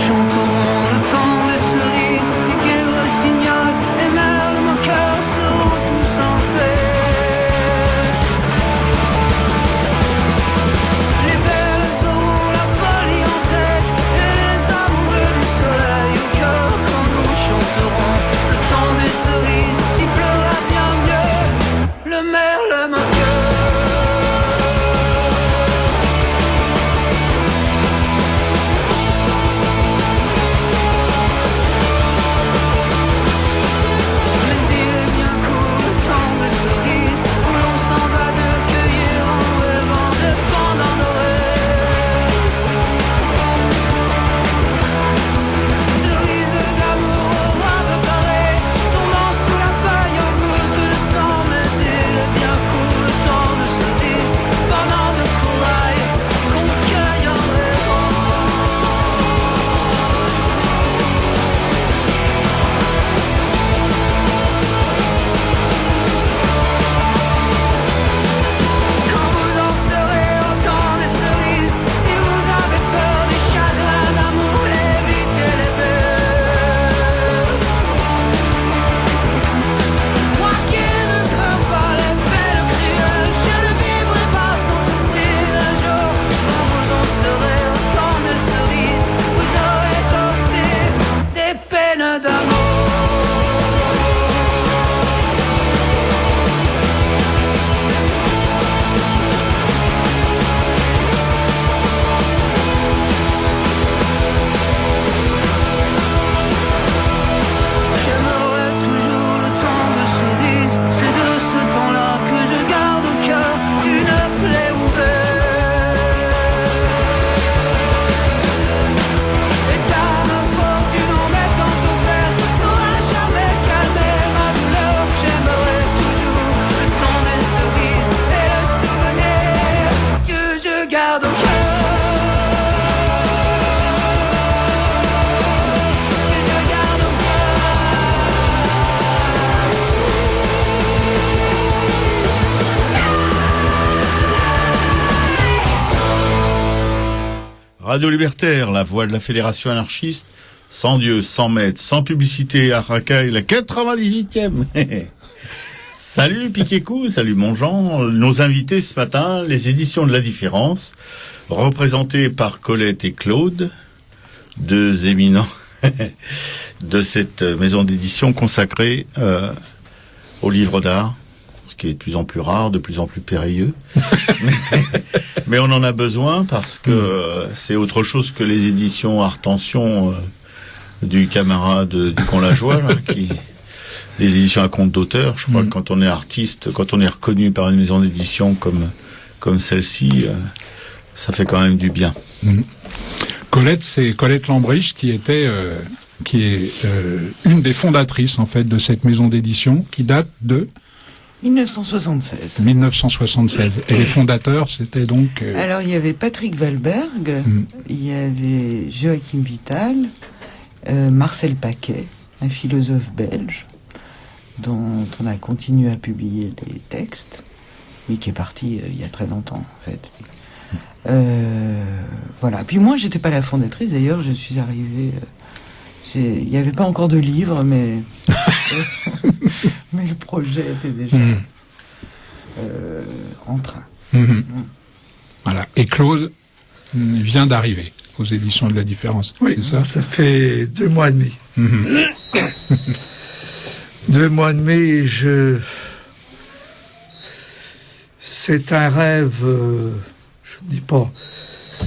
chanteront le temps des cerises, les guerres le signal, les mers, le moqueur seront tous en fête. Les belles auront la folie en tête, et les amoureux du soleil au cœur quand nous chanterons le temps des cerises, sifflera bien mieux le merle, le moqueur. Radio Libertaire, la voix de la Fédération anarchiste, sans Dieu, sans maître, sans publicité, à Racaille, la 98e. Salut Piquet-Cou, salut mon Jean. Nos invités ce matin, les éditions de la différence, représentées par Colette et Claude, deux éminents de cette maison d'édition consacrée au livre d'art, ce qui est de plus en plus rare, de plus en plus périlleux. Mais on en a besoin parce que c'est autre chose que les éditions Artension du camarade Ducon Lajoie, des éditions à compte d'auteur. Je crois que quand on est artiste, quand on est reconnu par une maison d'édition comme celle-ci, ça fait quand même du bien. Colette, c'est Colette Lambriche qui est une des fondatrices en fait de cette maison d'édition qui date de 1976. 1976. Et les fondateurs, c'était donc... Alors, il y avait Patrick Valberg, il y avait Joachim Vital, Marcel Paquet, un philosophe belge, dont on a continué à publier les textes, mais qui est parti il y a très longtemps, en fait. Voilà. Puis moi, j'étais pas la fondatrice, d'ailleurs, je suis arrivée... il n'y avait pas encore de livre, mais... mais le projet était déjà en train. Voilà. Et Claude vient d'arriver aux éditions de la différence. Oui, c'est ça? Ça fait 2 mois et demi. 2 mois et demi, c'est un rêve, je ne dis pas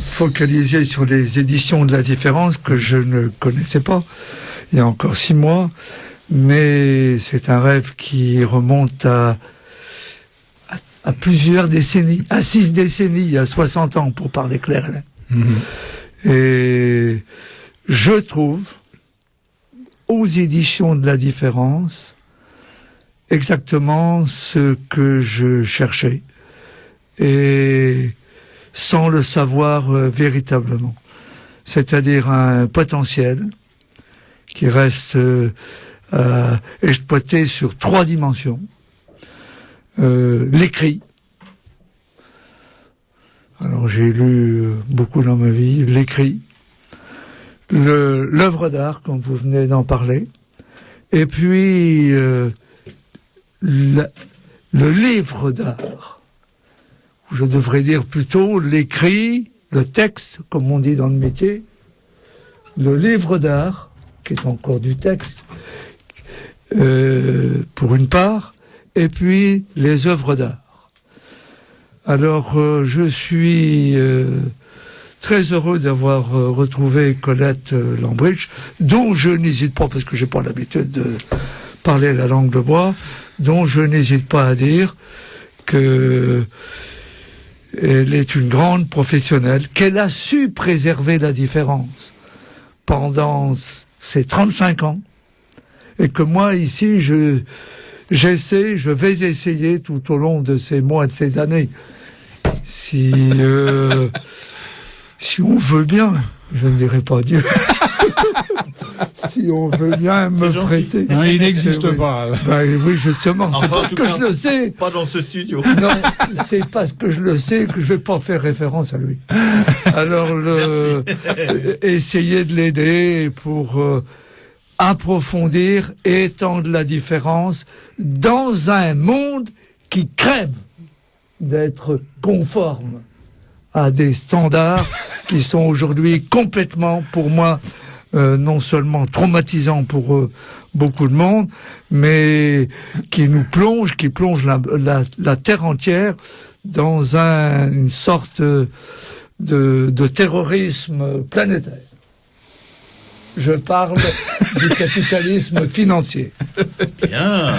focalisé sur les éditions de la différence que je ne connaissais pas il y a encore 6 mois. Mais c'est un rêve qui remonte à plusieurs décennies, à 6 décennies, à 60 ans, pour parler clair. Et je trouve, aux éditions de la différence, exactement ce que je cherchais, et sans le savoir véritablement. C'est-à-dire un potentiel qui reste... exploité sur 3 dimensions. L'écrit. Alors j'ai lu beaucoup dans ma vie. L'écrit. l'œuvre d'art, comme vous venez d'en parler, et puis le livre d'art, je devrais dire plutôt l'écrit, le texte, comme on dit dans le métier, le livre d'art, qui est encore du texte, pour une part, et puis les œuvres d'art. Alors, je suis très heureux d'avoir retrouvé Colette Lambridge, dont je n'hésite pas, parce que j'ai pas l'habitude de parler la langue de bois, dont je n'hésite pas à dire que elle est une grande professionnelle, qu'elle a su préserver la différence pendant ces 35 ans, et que moi, ici, je vais essayer tout au long de ces mois, de ces années, si on veut bien, je ne dirai pas Dieu, si on veut bien me prêter. Non, il n'existe Oui. pas. Ben oui, justement, c'est Enfin, en parce tout que cas, je le sais. Pas dans ce studio. Non, c'est parce que je le sais que je vais pas faire référence à lui. Alors, essayer de l'aider pour approfondir et étendre la différence dans un monde qui crève d'être conforme à des standards qui sont aujourd'hui complètement, pour moi, non seulement traumatisants pour beaucoup de monde, mais qui plongent la terre entière dans une sorte de terrorisme planétaire. Je parle du capitalisme financier. Bien.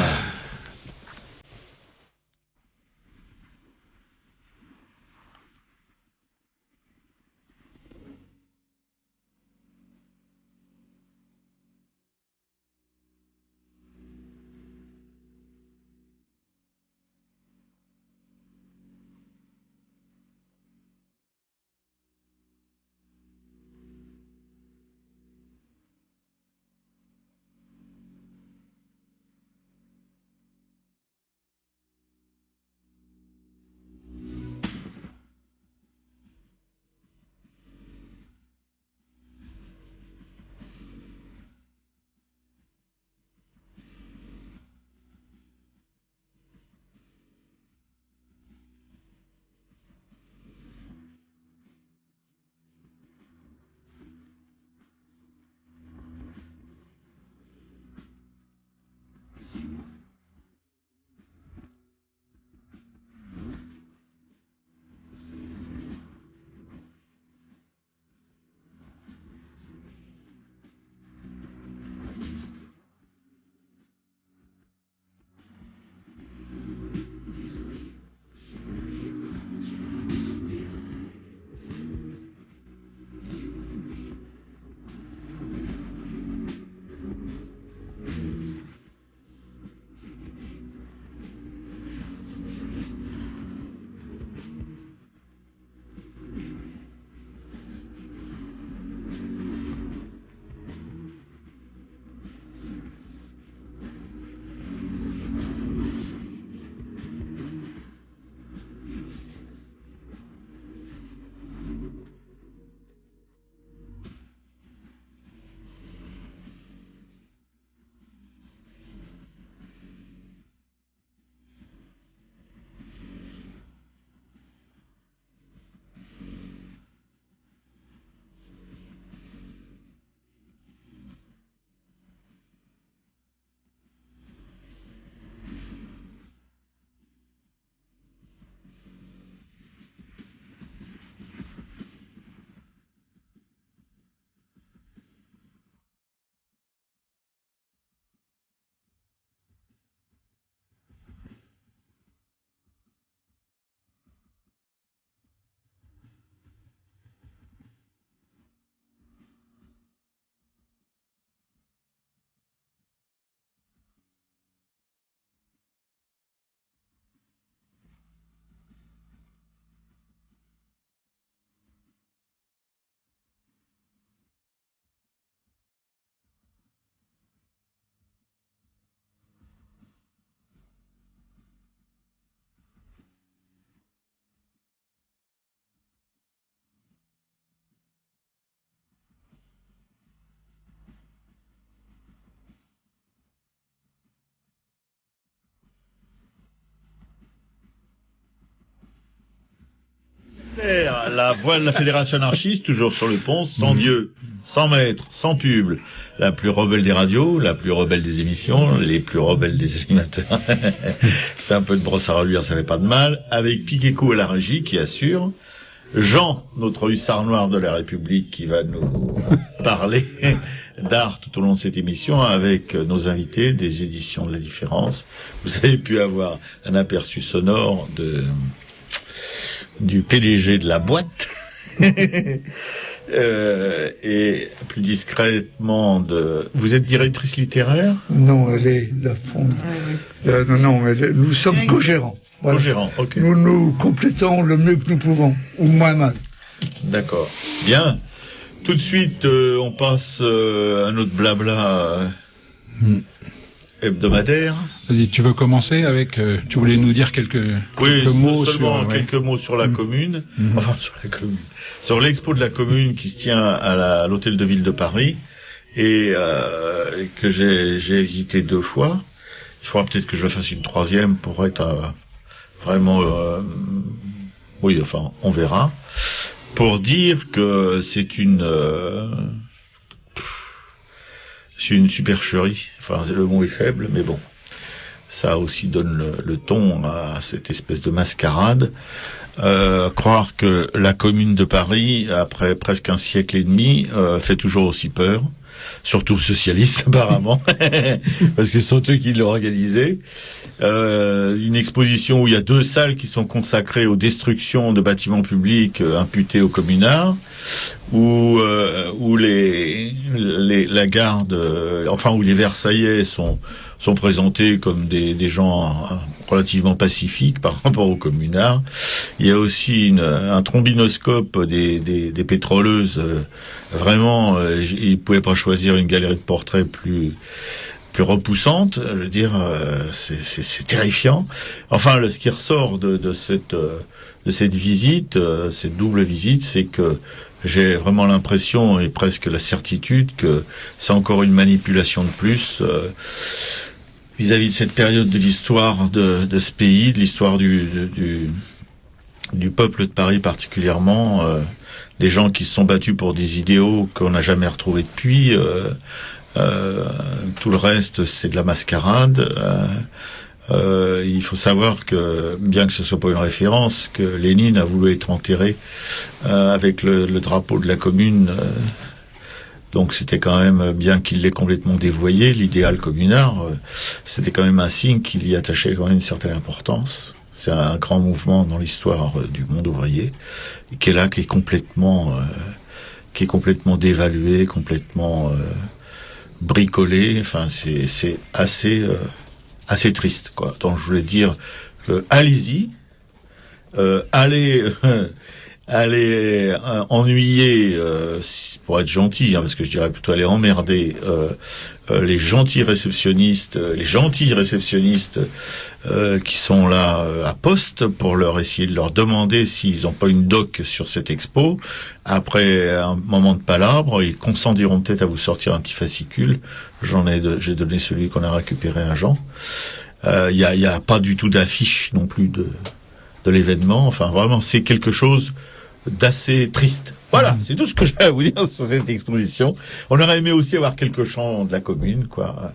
La voix de la Fédération anarchiste, toujours sur le pont, sans Dieu, sans maître, sans pub, la plus rebelle des radios, la plus rebelle des émissions, les plus rebelles des animateurs. C'est un peu de brosse à reluire, ça fait pas de mal. Avec Piqueco à la régie qui assure. Jean, notre hussard noir de la République, qui va nous parler d'art tout au long de cette émission avec nos invités des éditions de la Différence. Vous avez pu avoir un aperçu sonore du PDG de la boîte et plus discrètement vous êtes directrice littéraire? Non, elle est la fond. Non, nous sommes co-gérants. Voilà. Co-gérants, ok. Nous complétons le mieux que nous pouvons, ou moins mal. D'accord. Bien. Tout de suite, on passe à notre blabla hebdomadaire. Vas-y, tu veux commencer avec... tu voulais nous dire quelques mots sur... quelques mots sur la commune. Enfin, sur la commune. Sur l'expo de la commune qui se tient à l'hôtel de ville de Paris et que j'ai visité 2 fois. Il faudra peut-être que je fasse une 3e pour être vraiment... oui, enfin, on verra. Pour dire que c'est une supercherie. Enfin, le mot est faible, mais bon. Ça aussi donne le ton à cette espèce de mascarade. Croire que la commune de Paris, après presque un siècle et demi, fait toujours aussi peur. Surtout aux socialistes, apparemment. Parce que ce sont eux qui l'ont organisé. Une exposition où il y a 2 salles qui sont consacrées aux destructions de bâtiments publics imputés aux communards, où la garde, où les Versaillais sont présentés comme des gens relativement pacifiques par rapport aux communards. Il y a aussi un trombinoscope des pétroleuses. Vraiment, ils pouvaient pas choisir une galerie de portraits plus repoussante. Je veux dire, c'est terrifiant. Enfin, ce qui ressort de cette visite, cette double visite, c'est que j'ai vraiment l'impression et presque la certitude que c'est encore une manipulation de plus vis-à-vis de cette période de l'histoire de ce pays, de l'histoire du peuple de Paris particulièrement, des gens qui se sont battus pour des idéaux qu'on n'a jamais retrouvés depuis. Tout le reste, c'est de la mascarade. Il faut savoir que, bien que ce soit pas une référence, que Lénine a voulu être enterré avec le drapeau de la commune. Donc c'était quand même, bien qu'il l'ait complètement dévoyé, l'idéal communard, c'était quand même un signe qu'il y attachait quand même une certaine importance. C'est un grand mouvement dans l'histoire du monde ouvrier, qui est là, qui est complètement dévalué, complètement bricolé. Enfin, c'est assez triste, quoi. Donc je voulais dire que allez-y, allez ennuyer, pour être gentil, parce que je dirais plutôt aller emmerder les gentils réceptionnistes qui sont là à poste pour essayer de leur demander s'ils n'ont pas une doc sur cette expo. Après un moment de palabre, ils consentiront peut-être à vous sortir un petit fascicule. J'ai donné celui qu'on a récupéré à Jean. Il y a pas du tout d'affiche non plus de l'événement. Enfin, vraiment, c'est quelque chose d'assez triste. Voilà, c'est tout ce que j'ai à vous dire sur cette exposition. On aurait aimé aussi avoir quelques chants de la commune, quoi.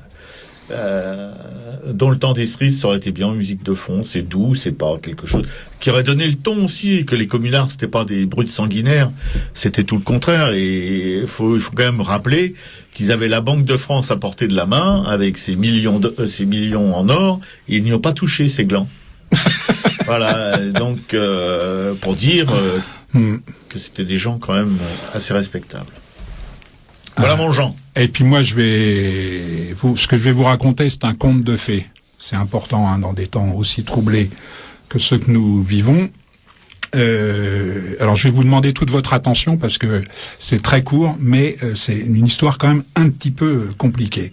Dont le temps des cerises, ça aurait été bien, musique de fond, c'est doux, c'est pas quelque chose qui aurait donné le ton aussi, que les communards c'était pas des brutes sanguinaires, c'était tout le contraire. Et il faut quand même rappeler qu'ils avaient la Banque de France à portée de la main avec ces millions en or, et ils n'y ont pas touché ces glands. Voilà, donc pour dire que c'était des gens quand même assez respectables. Voilà mon Jean. Et puis moi, ce que je vais vous raconter, c'est un conte de fées. C'est important dans des temps aussi troublés que ceux que nous vivons. Alors je vais vous demander toute votre attention parce que c'est très court, mais c'est une histoire quand même un petit peu compliquée.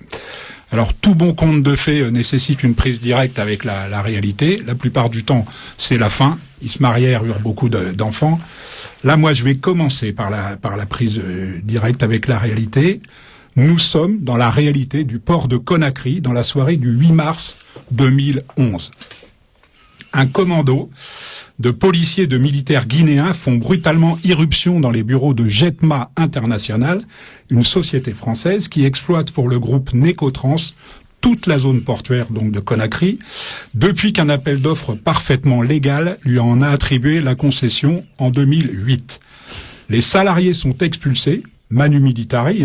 Alors tout bon conte de fées nécessite une prise directe avec la réalité. La plupart du temps, c'est la fin. Ils se marièrent, eurent beaucoup d'enfants. Là, moi, je vais commencer par la prise directe avec la réalité. Nous sommes dans la réalité du port de Conakry dans la soirée du 8 mars 2011. un commando de policiers et de militaires guinéens font brutalement irruption dans les bureaux de Jetma International, une société française qui exploite pour le groupe Necotrans toute la zone portuaire donc de Conakry, depuis qu'un appel d'offres parfaitement légal lui en a attribué la concession en 2008. Les salariés sont expulsés, manu militari,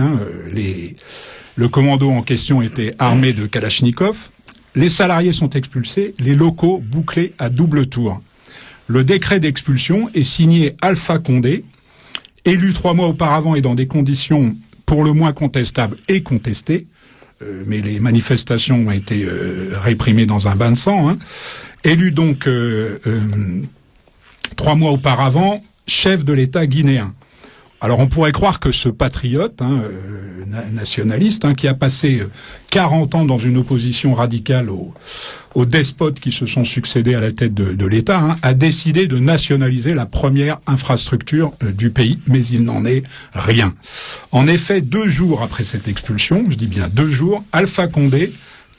le commando en question était armé de Kalachnikov. Les salariés sont expulsés, les locaux bouclés à double tour. Le décret d'expulsion est signé Alpha Condé, élu 3 mois auparavant et dans des conditions pour le moins contestables et contestées, mais les manifestations ont été réprimées dans un bain de sang. Élu donc 3 mois auparavant, chef de l'État guinéen. Alors on pourrait croire que ce patriote nationaliste, qui a passé 40 ans dans une opposition radicale aux despotes qui se sont succédés à la tête de l'État, a décidé de nationaliser la première infrastructure du pays, mais il n'en est rien. En effet, 2 jours après cette expulsion, je dis bien 2 jours, Alpha Condé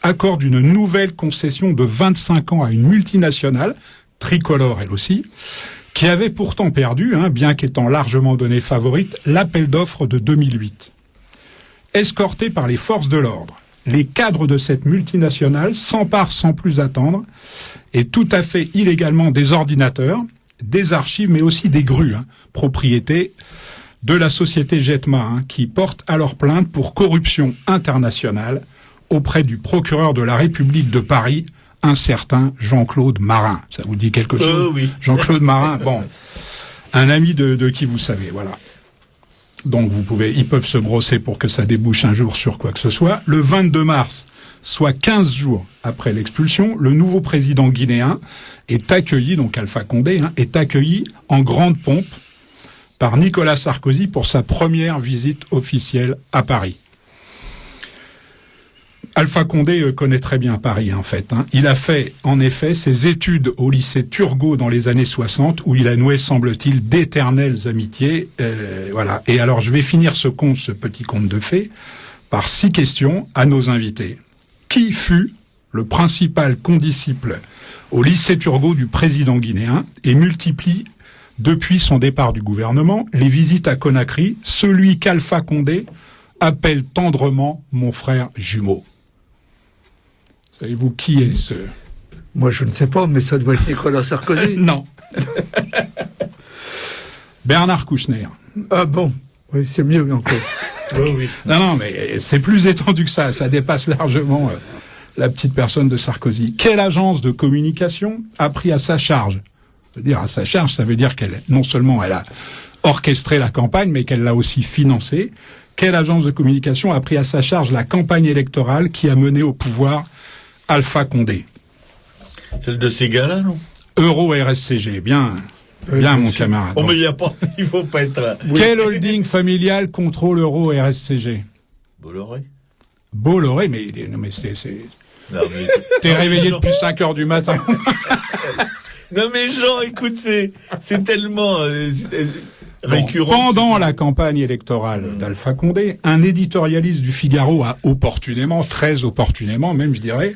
accorde une nouvelle concession de 25 ans à une multinationale, tricolore elle aussi, qui avait pourtant perdu, bien qu'étant largement donnée favorite, l'appel d'offres de 2008. Escortés par les forces de l'ordre, les cadres de cette multinationale s'emparent sans plus attendre, et tout à fait illégalement des ordinateurs, des archives, mais aussi des grues, propriété de la société Jetma, qui porte alors plainte pour corruption internationale auprès du procureur de la République de Paris, un certain Jean-Claude Marin. Ça vous dit quelque chose? Oui. Jean-Claude Marin, bon, un ami de qui vous savez, voilà. Donc ils peuvent se brosser pour que ça débouche un jour sur quoi que ce soit. Le 22 mars, soit 15 jours après l'expulsion, le nouveau président guinéen est accueilli, donc Alpha Condé, est accueilli en grande pompe par Nicolas Sarkozy pour sa première visite officielle à Paris. Alpha Condé connaît très bien Paris, en fait. Il a fait, en effet, ses études au lycée Turgot dans les années 60, où il a noué, semble-t-il, d'éternelles amitiés. Voilà. Et alors, je vais finir ce petit conte de fées, par 6 questions à nos invités. Qui fut le principal condisciple au lycée Turgot du président guinéen et multiplie, depuis son départ du gouvernement, les visites à Conakry, celui qu'Alpha Condé appelle tendrement mon frère jumeau? Savez-vous qui est ce... Moi, je ne sais pas, mais ça doit être Nicolas Sarkozy. Non. Bernard Kouchner. Ah bon? Oui, c'est mieux encore. Oui. Non, mais c'est plus étendu que ça. Ça dépasse largement la petite personne de Sarkozy. Quelle agence de communication a pris à sa charge? C'est-à-dire à sa charge, ça veut dire qu'elle, non seulement elle a orchestré la campagne, mais qu'elle l'a aussi financée. Quelle agence de communication a pris à sa charge la campagne électorale qui a mené au pouvoir Alpha Condé? Celle de ces gars-là, non? Euro-RSCG, bien mon camarade. Oh, mais il faut pas être là. Quel holding familial contrôle Euro-RSCG? Bolloré, mais c'est... Non, mais... T'es réveillé depuis 5 heures du matin. Non mais Jean, écoute, c'est tellement... récurrent. Pendant la campagne électorale d'Alpha Condé, un éditorialiste du Figaro a opportunément, très opportunément même, je dirais,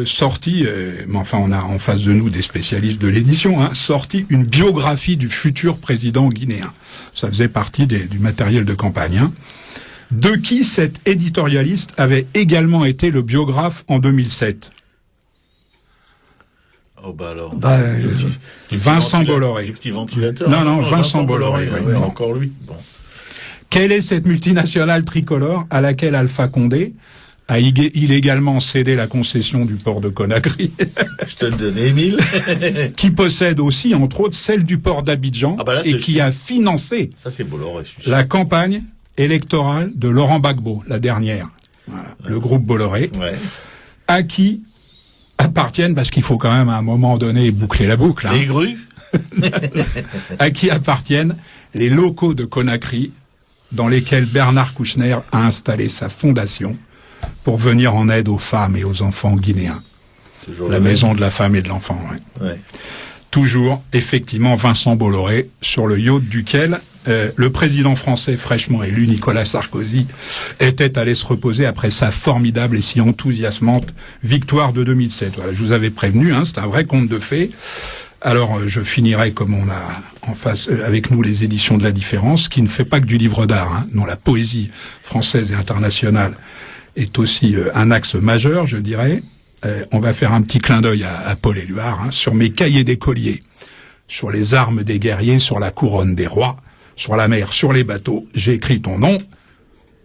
sorti, mais enfin on a en face de nous des spécialistes de l'édition, sorti une biographie du futur président guinéen. Ça faisait partie du matériel de campagne. De qui cet éditorialiste avait également été le biographe en 2007? Oh bah alors. Vincent Bolloré. Du petit ventilateur. Non, Vincent Bolloré. Ouais, encore lui. Bon. Quelle est cette multinationale tricolore à laquelle Alpha Condé a illégalement cédé la concession du port de Conakry? Je te le donne, Émile. Qui possède aussi, entre autres, celle du port d'Abidjan et qui a financé la campagne électorale de Laurent Gbagbo, la dernière. Voilà, le groupe Bolloré, à qui appartiennent, parce qu'il faut quand même à un moment donné boucler la boucle. Les grues. À qui appartiennent les locaux de Conakry, dans lesquels Bernard Kouchner a installé sa fondation pour venir en aide aux femmes et aux enfants guinéens. La maison de la femme et de l'enfant. toujours, effectivement, Vincent Bolloré, sur le yacht duquel le président français fraîchement élu, Nicolas Sarkozy, était allé se reposer après sa formidable et si enthousiasmante victoire de 2007. Voilà, je vous avais prévenu, hein, c'est un vrai conte de fées. Alors, je finirai comme on a en face avec nous les éditions de la Différence, qui ne fait pas que du livre d'art, hein, dont la poésie française et internationale est aussi un axe majeur, je dirais. On va faire un petit clin d'œil à Paul Éluard, hein, sur mes cahiers d'écoliers, sur les armes des guerriers, sur la couronne des rois, sur la mer, sur les bateaux, j'ai écrit ton nom,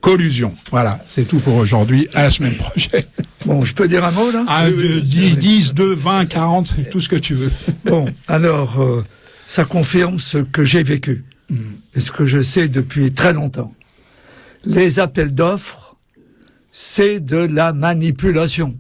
collusion. Voilà, c'est tout pour aujourd'hui, à la semaine prochaine. Bon, je peux dire un mot, là? 10, 2, 20, 40, c'est tout ce que tu veux. Bon, alors, ça confirme ce que j'ai vécu, et ce que je sais depuis très longtemps. Les appels d'offres, c'est de la manipulation,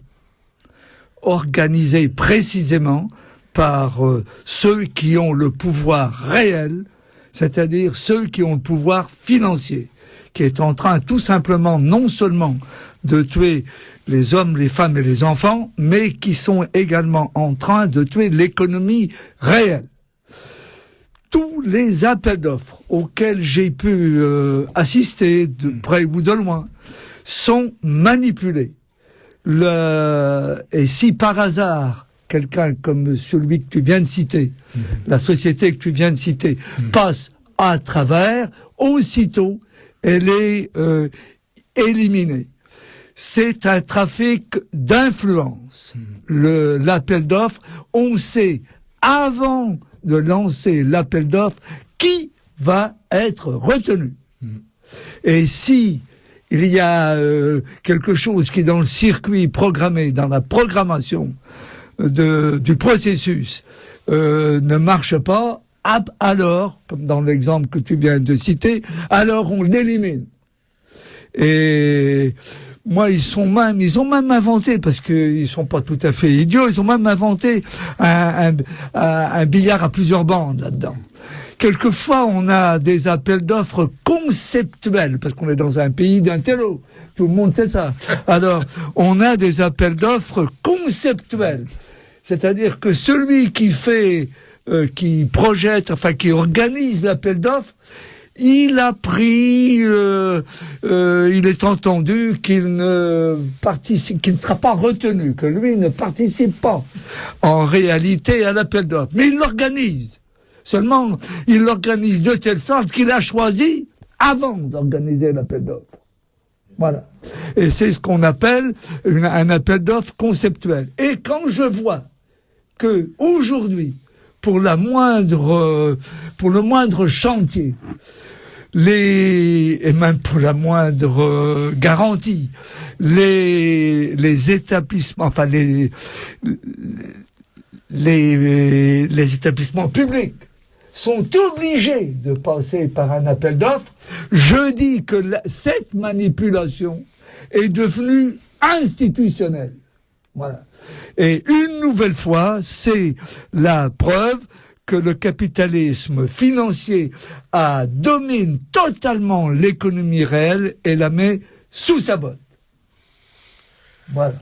organisée précisément par ceux qui ont le pouvoir réel, c'est-à-dire ceux qui ont le pouvoir financier, qui est en train tout simplement non seulement de tuer les hommes, les femmes et les enfants, mais qui sont également en train de tuer l'économie réelle. Tous les appels d'offres auxquels j'ai pu assister de près ou de loin sont manipulés. Et si par hasard quelqu'un comme celui que tu viens de citer, la société que tu viens de citer, passe à travers, aussitôt elle est éliminée. C'est un trafic d'influence. L'appel d'offres, on sait avant de lancer l'appel d'offres qui va être retenu. Et si il y a quelque chose qui dans le circuit programmé, dans la programmation du processus ne marche pas, alors, comme dans l'exemple que tu viens de citer, alors on l'élimine. Et moi, ils ont même inventé, parce qu'ils sont pas tout à fait idiots, ils ont même inventé un billard à plusieurs bandes là-dedans. Quelquefois, on a des appels d'offres conceptuels, parce qu'on est dans un pays d'intello. Tout le monde sait ça. Alors, on a des appels d'offres conceptuels. C'est-à-dire que celui qui qui projette, enfin, qui organise l'appel d'offres, il a pris, il est entendu qu'il ne sera pas retenu, que lui ne participe pas en réalité à l'appel d'offres. Mais il l'organise. Seulement, il l'organise de telle sorte qu'il a choisi avant d'organiser l'appel d'offres. Voilà. Et c'est ce qu'on appelle un appel d'offres conceptuel. Et quand je vois que aujourd'hui, pour le moindre chantier, et même pour la moindre garantie, les établissements, enfin les établissements publics sont obligés de passer par un appel d'offres, je dis que cette manipulation est devenue institutionnelle. Voilà. Et une nouvelle fois, c'est la preuve que le capitalisme financier domine totalement l'économie réelle et la met sous sa botte. Voilà.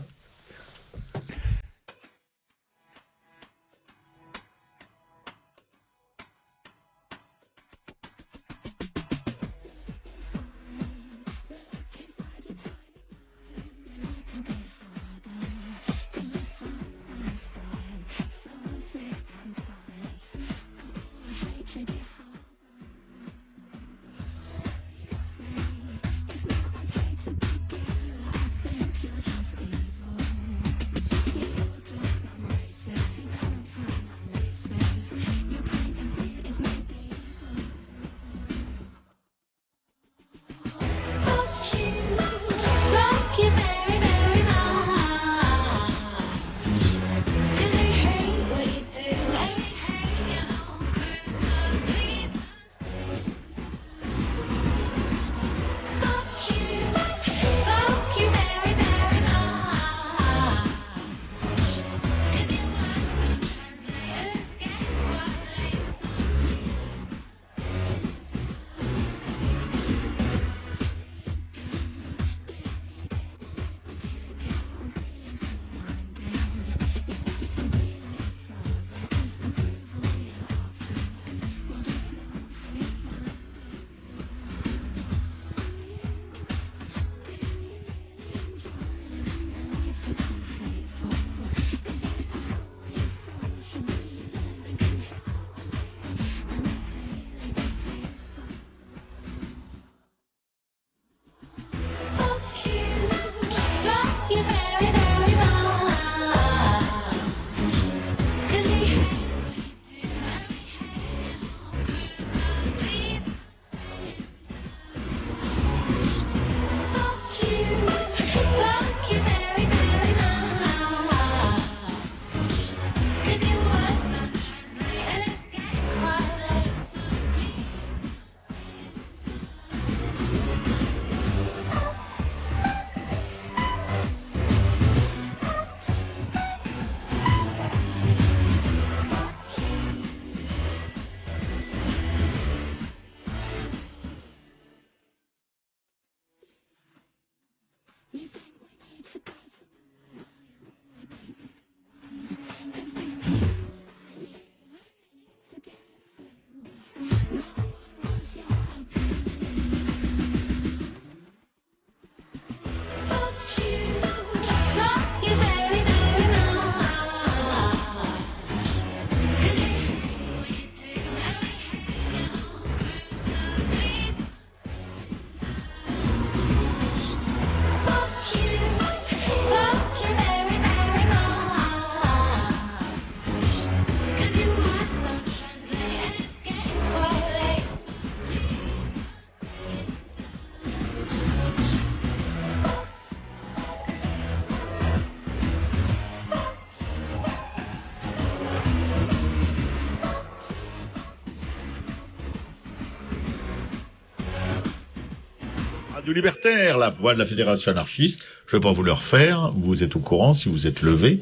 Radio Libertaire, la voix de la Fédération anarchiste. Je vais pas vous le refaire. Vous êtes au courant si vous êt levé.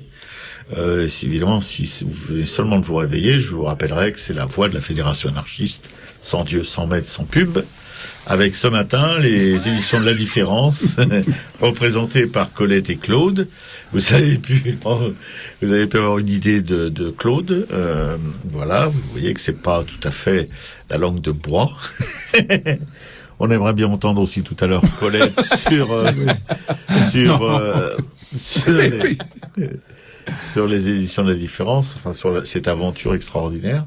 Évidemment, si vous venez seulement de vous réveiller, je vous rappellerai que c'est la voix de la Fédération anarchiste, sans Dieu, sans maître, sans pub, avec ce matin les éditions de la différence, représentées par Colette et Claude. Vous avez pu avoir une idée de Claude. Voilà, vous voyez que c'est pas tout à fait la langue de bois. On aimerait bien entendre aussi tout à l'heure Colette sur les éditions de la différence, enfin sur cette aventure extraordinaire,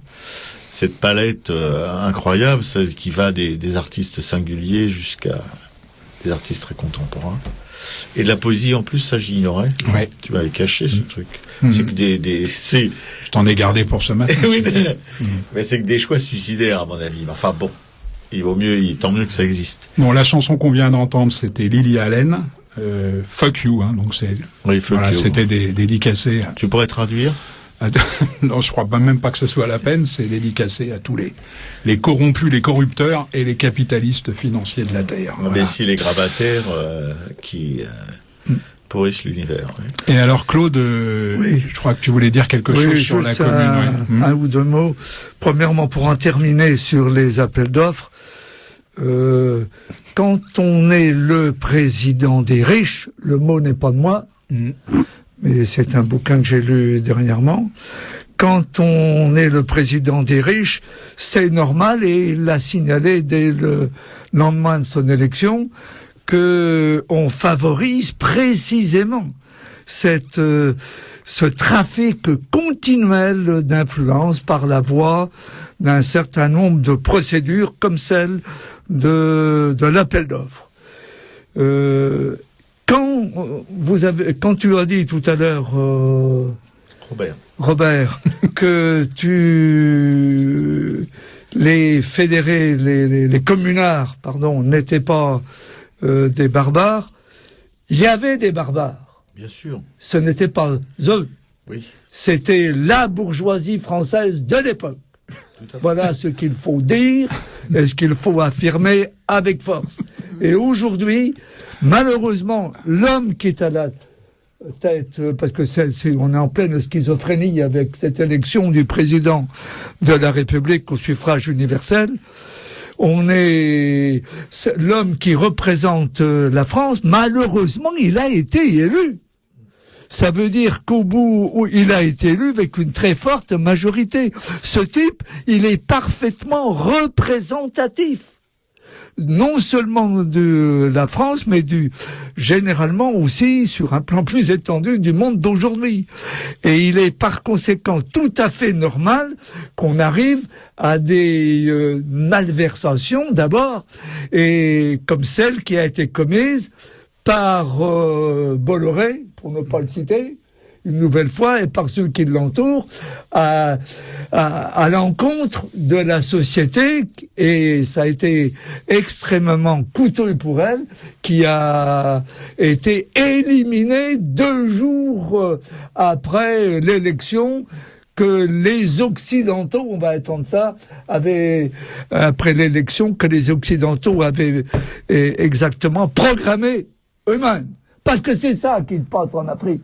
cette palette incroyable, celle qui va des artistes singuliers jusqu'à des artistes très contemporains. Et de la poésie en plus, ça j'ignorais. Ouais. Tu m'avais caché ce truc. C'est que Je t'en ai gardé pour ce matin. oui, mais c'est que des choix suicidaires à mon avis. Enfin bon, tant mieux que ça existe. Bon, la chanson qu'on vient d'entendre, c'était Lily Allen. Fuck You, hein, donc c'était dédicacé. Tu pourrais traduire? Non, je crois même pas que ce soit la peine. C'est dédicacé à tous les corrompus, les corrupteurs et les capitalistes financiers de la terre. Voilà. Mais si les grabataires qui pourrissent l'univers. Oui. Et alors Claude, je crois que tu voulais dire quelque chose sur la commune. Un ou deux mots. Premièrement, pour en terminer sur les appels d'offres. Quand on est le président des riches, le mot n'est pas de moi, mais c'est un bouquin que j'ai lu dernièrement. Quand on est le président des riches, c'est normal, et il l'a signalé dès le lendemain de son élection, que on favorise précisément ce trafic continuel d'influence par la voie d'un certain nombre de procédures comme celle de l'appel d'offres. Quand tu as dit tout à l'heure, Robert, que les fédérés, les communards, n'étaient pas des barbares, il y avait des barbares. Bien sûr. Ce n'était pas eux. Oui. C'était la bourgeoisie française de l'époque. Voilà ce qu'il faut dire et ce qu'il faut affirmer avec force. Et aujourd'hui, malheureusement, l'homme qui est à la tête, parce que on est en pleine schizophrénie avec cette élection du président de la République au suffrage universel, l'homme qui représente la France, malheureusement, il a été élu. Ça veut dire qu'au bout où il a été élu avec une très forte majorité. Ce type, il est parfaitement représentatif. Non seulement de la France, mais généralement aussi, sur un plan plus étendu, du monde d'aujourd'hui. Et il est par conséquent tout à fait normal qu'on arrive à des malversations d'abord, et comme celle qui a été commise par Bolloré, pour ne pas le citer, une nouvelle fois, et par ceux qui l'entourent, à l'encontre de la société, et ça a été extrêmement coûteux pour elle, qui a été éliminée 2 jours après l'élection, que les Occidentaux, on va attendre ça, après l'élection, que les Occidentaux avaient exactement programmé eux-mêmes. Parce que c'est ça qui se passe en Afrique.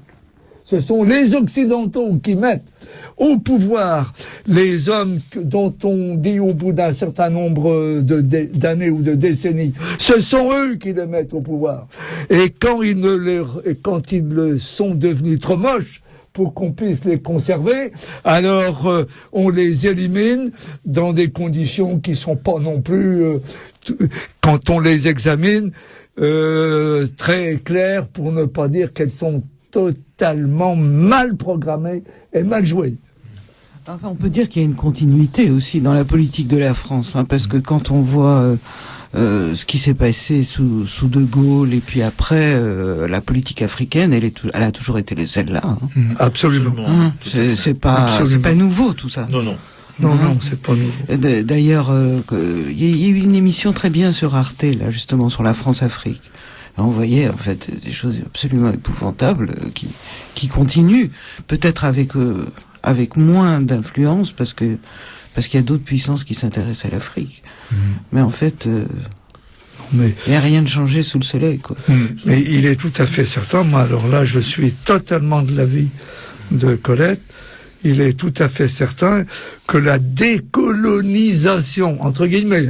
Ce sont les Occidentaux qui mettent au pouvoir les hommes dont on dit au bout d'un certain nombre d'années ou de décennies. Ce sont eux qui les mettent au pouvoir. Et quand ils sont devenus trop moches pour qu'on puisse les conserver, alors on les élimine dans des conditions qui sont pas non plus, quand on les examine, très claires, pour ne pas dire qu'elles sont totalement mal programmées et mal jouées. Enfin, on peut dire qu'il y a une continuité aussi dans la politique de la France, hein, parce que quand on voit ce qui s'est passé sous De Gaulle, et puis après la politique africaine, elle a toujours été celle-là. Hein. Absolument. Hein, c'est pas nouveau tout ça. Non. Non, c'est pas nouveau. D'ailleurs, il y a eu une émission très bien sur Arte, là, justement, sur la France-Afrique. On voyait, en fait, des choses absolument épouvantables qui continuent, peut-être avec moins d'influence, parce qu'il y a d'autres puissances qui s'intéressent à l'Afrique. Mais en fait, Mais Il n'y a rien de changé sous le soleil, quoi. Mais il est tout à fait certain, moi alors là je suis totalement de l'avis de Colette, il est tout à fait certain que la décolonisation, entre guillemets,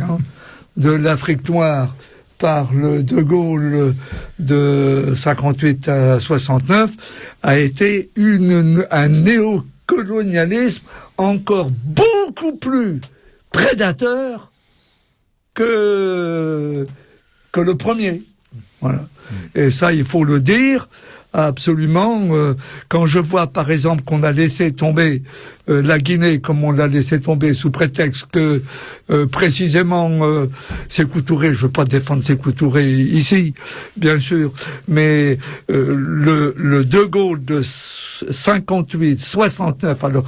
de l'Afrique noire par le De Gaulle de 58 à 69 a été un néocolonialisme encore beaucoup plus prédateur que le premier. Voilà. Et ça, il faut le dire absolument. Quand je vois, par exemple, qu'on a laissé tomber la Guinée comme on l'a laissé tomber sous prétexte que précisément Sékou Touré, je veux pas défendre Sékou Touré ici, bien sûr, mais le De Gaulle de 58, 69, alors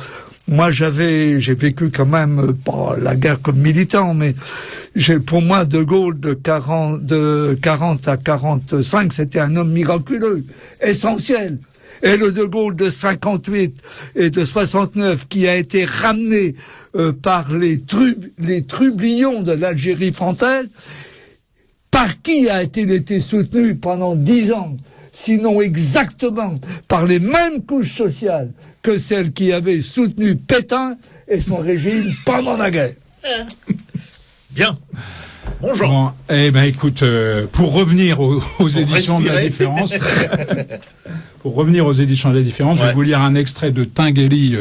moi j'ai vécu quand même pas la guerre comme militant, mais pour moi De Gaulle de 40 à 45, c'était un homme miraculeux, essentiel. Et le De Gaulle de 58 et de 69 qui a été ramené par les trublions de l'Algérie française, par qui a-t-il été soutenu pendant 10 ans, sinon exactement par les mêmes couches sociales que celles qui avaient soutenu Pétain et son régime pendant la guerre. Bien. Bonjour. Bon, eh ben écoute, pour revenir aux éditions de la différence, je vais vous lire un extrait de Tinguely,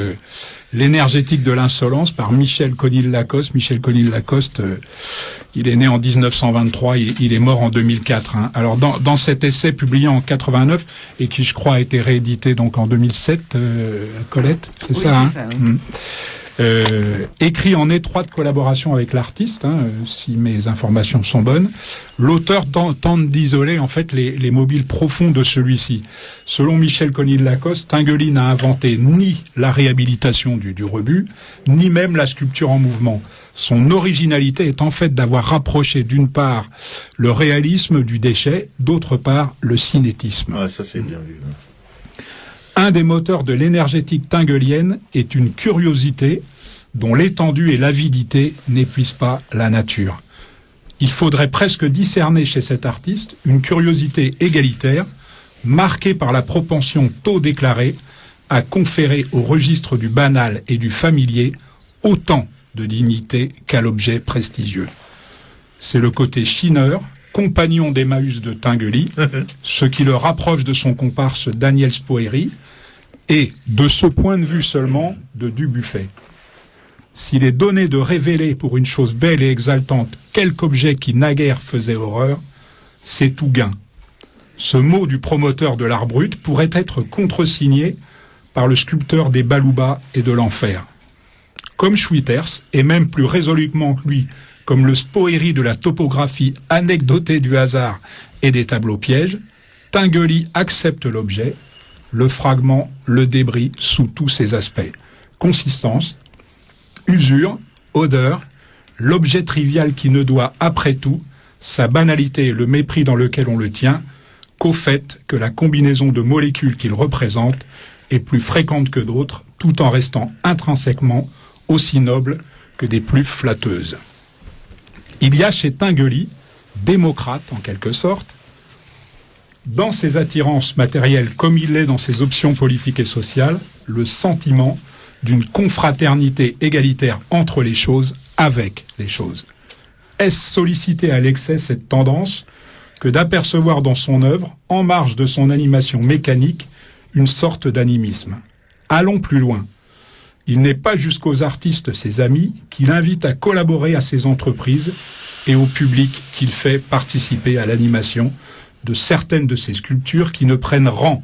l'énergétique de l'insolence, par Michel Conil-Lacoste. Michel Conil-Lacoste, il est né en 1923, il est mort en 2004. Alors dans cet essai publié en 89 et qui je crois a été réédité donc en 2007, Colette, c'est Oui, ça, c'est ça, oui. Écrit en étroite collaboration avec l'artiste, si mes informations sont bonnes, l'auteur tente d'isoler en fait les mobiles profonds de celui-ci. Selon Michel Conil-Lacoste, Tinguely n'a inventé ni la réhabilitation du rebut, ni même la sculpture en mouvement. Son originalité est en fait d'avoir rapproché d'une part le réalisme du déchet, d'autre part le cinétisme. Ouais, ça c'est bien vu. Un des moteurs de l'énergétique tinguelienne est une curiosité dont l'étendue et l'avidité n'épuisent pas la nature. Il faudrait presque discerner chez cet artiste une curiosité égalitaire, marquée par la propension tôt déclarée à conférer au registre du banal et du familier autant de dignité qu'à l'objet prestigieux. C'est le côté chineur, compagnon d'Emmaüs de Tinguely, ce qui le rapproche de son comparse Daniel Spoerry, et, de ce point de vue seulement, de Dubuffet. S'il est donné de révéler pour une chose belle et exaltante quelque objet qui naguère faisait horreur, c'est tout gain. Ce mot du promoteur de l'art brut pourrait être contresigné par le sculpteur des Balouba et de l'enfer. Comme Schwitters, et même plus résolument que lui, comme le Spoerry de la topographie anecdotée du hasard et des tableaux pièges, Tinguely accepte l'objet, le fragment, le débris sous tous ses aspects. Consistance, usure, odeur, l'objet trivial qui ne doit, après tout, sa banalité et le mépris dans lequel on le tient, qu'au fait que la combinaison de molécules qu'il représente est plus fréquente que d'autres, tout en restant intrinsèquement aussi noble que des plus flatteuses. Il y a chez Tinguely, démocrate en quelque sorte, dans ses attirances matérielles comme il l'est dans ses options politiques et sociales, le sentiment d'une confraternité égalitaire entre les choses, avec les choses. Est-ce solliciter à l'excès cette tendance que d'apercevoir dans son œuvre, en marge de son animation mécanique, une sorte d'animisme? Allons plus loin. Il n'est pas jusqu'aux artistes, ses amis, qu'il invite à collaborer à ses entreprises et au public qu'il fait participer à l'animation de certaines de ces sculptures qui ne prennent rang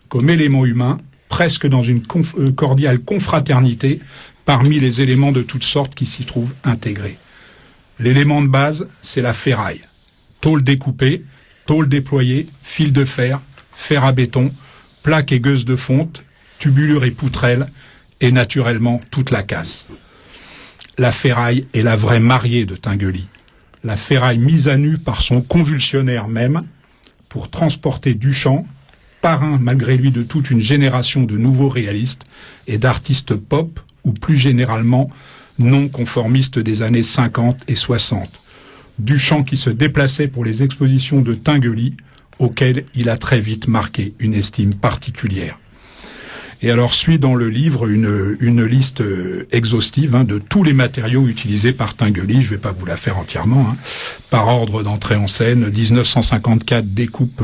comme éléments humains, presque dans une cordiale confraternité parmi les éléments de toutes sortes qui s'y trouvent intégrés. L'élément de base, c'est la ferraille. Tôle découpée, tôle déployée, fil de fer, fer à béton, plaques et gueuses de fonte, tubulures et poutrelles, et naturellement toute la casse. La ferraille est la vraie mariée de Tinguely. La ferraille mise à nu par son convulsionnaire même, pour transporter Duchamp, parrain malgré lui de toute une génération de nouveaux réalistes et d'artistes pop, ou plus généralement non conformistes des années 50 et 60. Duchamp qui se déplaçait pour les expositions de Tinguely, auxquelles il a très vite marqué une estime particulière. Et alors suit dans le livre une liste exhaustive de tous les matériaux utilisés par Tinguely. Je vais pas vous la faire entièrement. Par ordre d'entrée en scène, 1954 découpe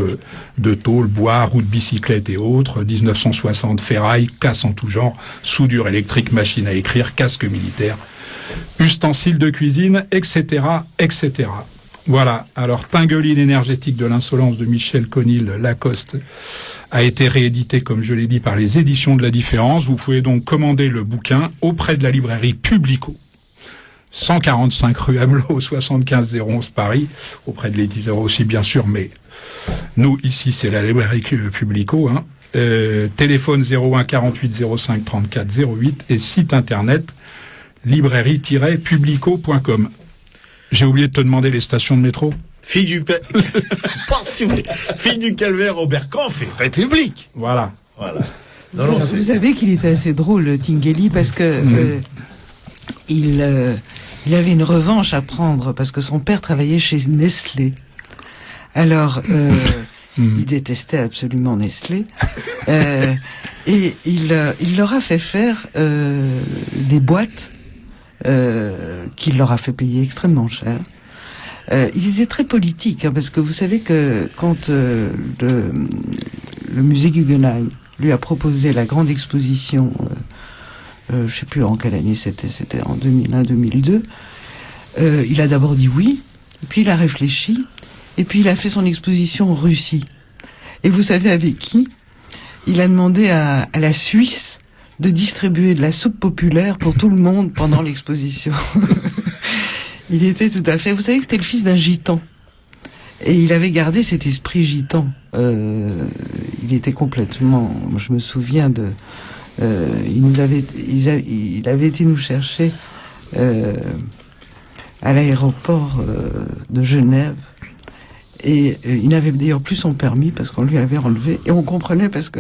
de tôle, bois, roues de bicyclette et autres. 1960 ferraille, casse en tout genre, soudure électrique, machine à écrire, casque militaire, ustensiles de cuisine, etc., etc. Voilà. Alors, Tinguely, l'énergétique de l'insolence de Michel Conil-Lacoste a été réédité, comme je l'ai dit, par les éditions de la Différence. Vous pouvez donc commander le bouquin auprès de la librairie Publico, 145 rue Amelot, 75 011 Paris, auprès de l'éditeur aussi, bien sûr, mais nous, ici, c'est la librairie Publico, téléphone 01 48 05 34 08 et site internet librairie-publico.com. J'ai oublié de te demander les stations de métro. Fille du calvaire Robert Kampf et République. Voilà. Vous savez qu'il était assez drôle, Tinguely, parce que il avait une revanche à prendre parce que son père travaillait chez Nestlé. Alors, il détestait absolument Nestlé. Et il leur a fait faire des boîtes qu'il leur a fait payer extrêmement cher. Il était très politique, parce que vous savez que quand le musée Guggenheim lui a proposé la grande exposition, je sais plus en quelle année c'était en 2001-2002, il a d'abord dit oui, puis il a réfléchi, et puis il a fait son exposition en Russie. Et vous savez avec qui? Il a demandé à la Suisse de distribuer de la soupe populaire pour tout le monde pendant l'exposition. Il était tout à fait... Vous savez que c'était le fils d'un gitan. Et il avait gardé cet esprit gitan. Il était complètement... Je me souviens de... il avait été nous chercher à l'aéroport de Genève. Et il n'avait d'ailleurs plus son permis parce qu'on lui avait enlevé. Et on comprenait parce que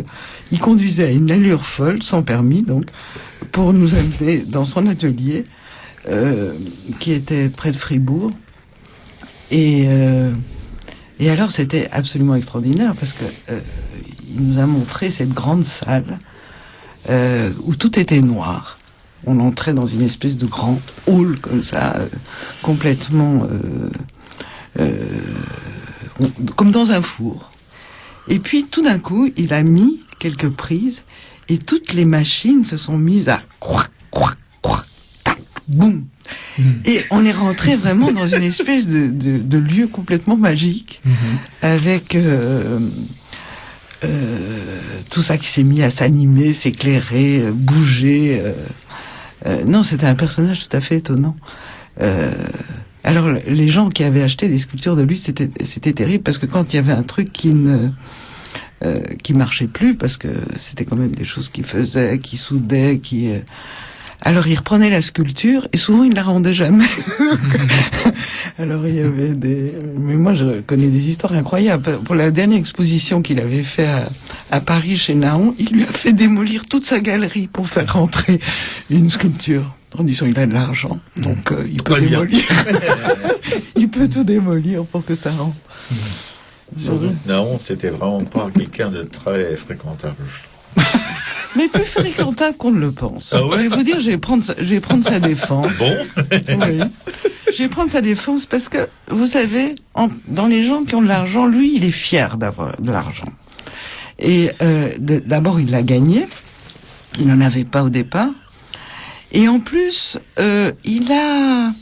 il conduisait à une allure folle, sans permis, donc, pour nous amener dans son atelier, qui était près de Fribourg. Et alors, c'était absolument extraordinaire parce que il nous a montré cette grande salle où tout était noir. On entrait dans une espèce de grand hall comme ça, complètement... comme dans un four. Et puis, tout d'un coup, il a mis quelques prises et toutes les machines se sont mises à croic, croic, croic, tac, boum. Et on est rentré vraiment dans une espèce de lieu complètement magique avec tout ça qui s'est mis à s'animer, s'éclairer, bouger. Non, c'était un personnage tout à fait étonnant. Alors, les gens qui avaient acheté des sculptures de lui, c'était terrible parce que quand il y avait un truc qui marchait plus, parce que c'était quand même des choses qu'il faisait, qui soudaient, alors il reprenait la sculpture et souvent il la rendait jamais. Alors il y avait mais moi je connais des histoires incroyables. Pour la dernière exposition qu'il avait fait à Paris chez Naon, il lui a fait démolir toute sa galerie pour faire rentrer une sculpture. En disant il a de l'argent, donc il peut démolir. Il peut tout démolir pour que ça rentre. Non, c'était vraiment pas quelqu'un de très fréquentable, je trouve. Mais plus fréquentable qu'on ne le pense. Ah ouais. Je vais vous dire, je vais prendre sa défense. Bon. Oui. Je vais prendre sa défense parce que, vous savez, dans les gens qui ont de l'argent, lui, il est fier d'avoir de l'argent. Et d'abord, il l'a gagné. Il n'en avait pas au départ. Et en plus, il n'a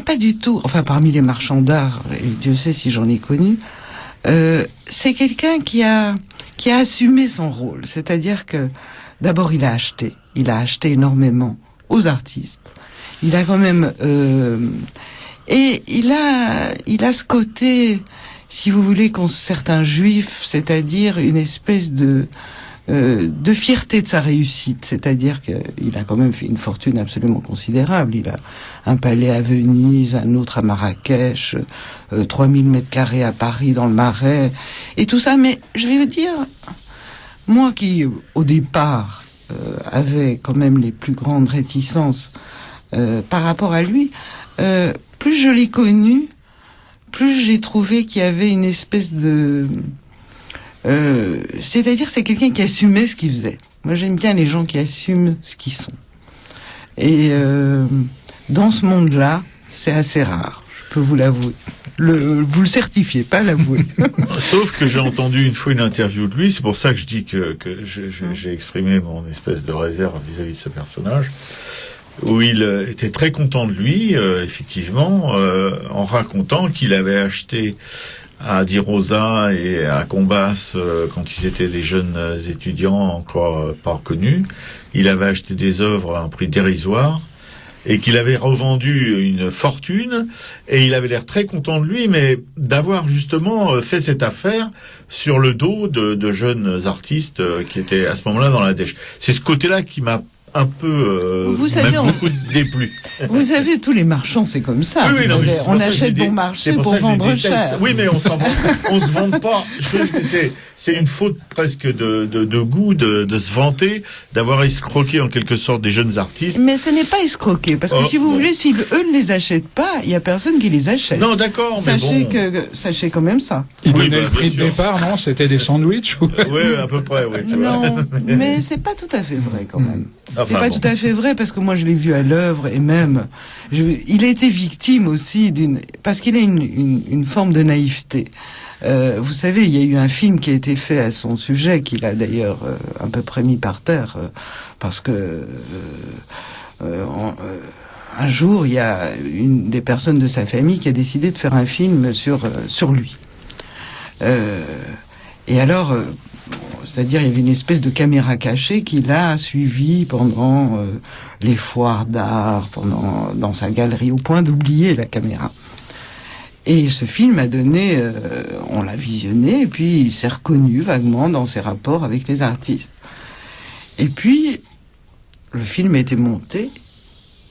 pas du tout, enfin parmi les marchands d'art, et Dieu sait si j'en ai connu, c'est quelqu'un qui a assumé son rôle. C'est-à-dire que d'abord il a acheté énormément aux artistes. Il a quand même et il a ce côté, si vous voulez, qu'ont certains juifs, c'est-à-dire une espèce de fierté de sa réussite, c'est-à-dire qu'il a quand même fait une fortune absolument considérable. Il a un palais à Venise, un autre à Marrakech, 3000 mètres carrés à Paris dans le Marais, et tout ça. Mais je vais vous dire, moi qui, au départ, avait quand même les plus grandes réticences par rapport à lui, plus je l'ai connu, plus j'ai trouvé qu'il y avait une espèce de... c'est-à-dire, c'est quelqu'un qui assumait ce qu'il faisait. Moi, j'aime bien les gens qui assument ce qu'ils sont. Et dans ce monde-là, c'est assez rare, je peux vous l'avouer. Vous le certifiez, pas l'avouer. Sauf que j'ai entendu une fois une interview de lui, c'est pour ça que je dis que j'ai exprimé mon espèce de réserve vis-à-vis de ce personnage, où il était très content de lui, effectivement, en racontant qu'il avait acheté à Di Rosa et à Combas, quand ils étaient des jeunes étudiants encore pas reconnus, il avait acheté des œuvres à un prix dérisoire, et qu'il avait revendu une fortune, et il avait l'air très content de lui, mais d'avoir justement fait cette affaire sur le dos de jeunes artistes qui étaient à ce moment-là dans la dèche. C'est ce côté-là qui m'a un peu, Vous savez, même beaucoup déplu. Vous savez, tous les marchands, c'est comme ça. Oui, non, mais c'est pour On ça que achète je les bon dé- marché c'est pour ça que je les vendre déteste. cher. Oui, mais on se vante pas. Je trouve que c'est une faute presque de goût de se vanter d'avoir escroqué en quelque sorte des jeunes artistes. Mais ce n'est pas escroquer, parce que Oh, si vous bon. voulez, si eux ne les achètent pas, il y a personne qui les achète. Non, d'accord, mais Sachez bon. sachez quand même ça. Il Oui, donnait bah, le prix de bien sûr. départ, non? C'était des sandwichs ou... Oui, à peu près, oui. tu vois. Non, mais c'est pas tout à fait vrai quand même. Enfin, C'est pas bon. tout à fait vrai parce que moi je l'ai vu à l'œuvre et même il a été victime aussi parce qu'il a une forme de naïveté. Vous savez, il y a eu un film qui a été fait à son sujet qu'il a d'ailleurs à peu près mis par terre parce que un jour il y a une des personnes de sa famille qui a décidé de faire un film sur lui. Et alors, c'est-à-dire, il y avait une espèce de caméra cachée qu'il a suivi pendant les foires d'art, dans sa galerie, au point d'oublier la caméra. Et ce film a donné, on l'a visionné, et puis il s'est reconnu vaguement dans ses rapports avec les artistes. Et puis, le film a été monté,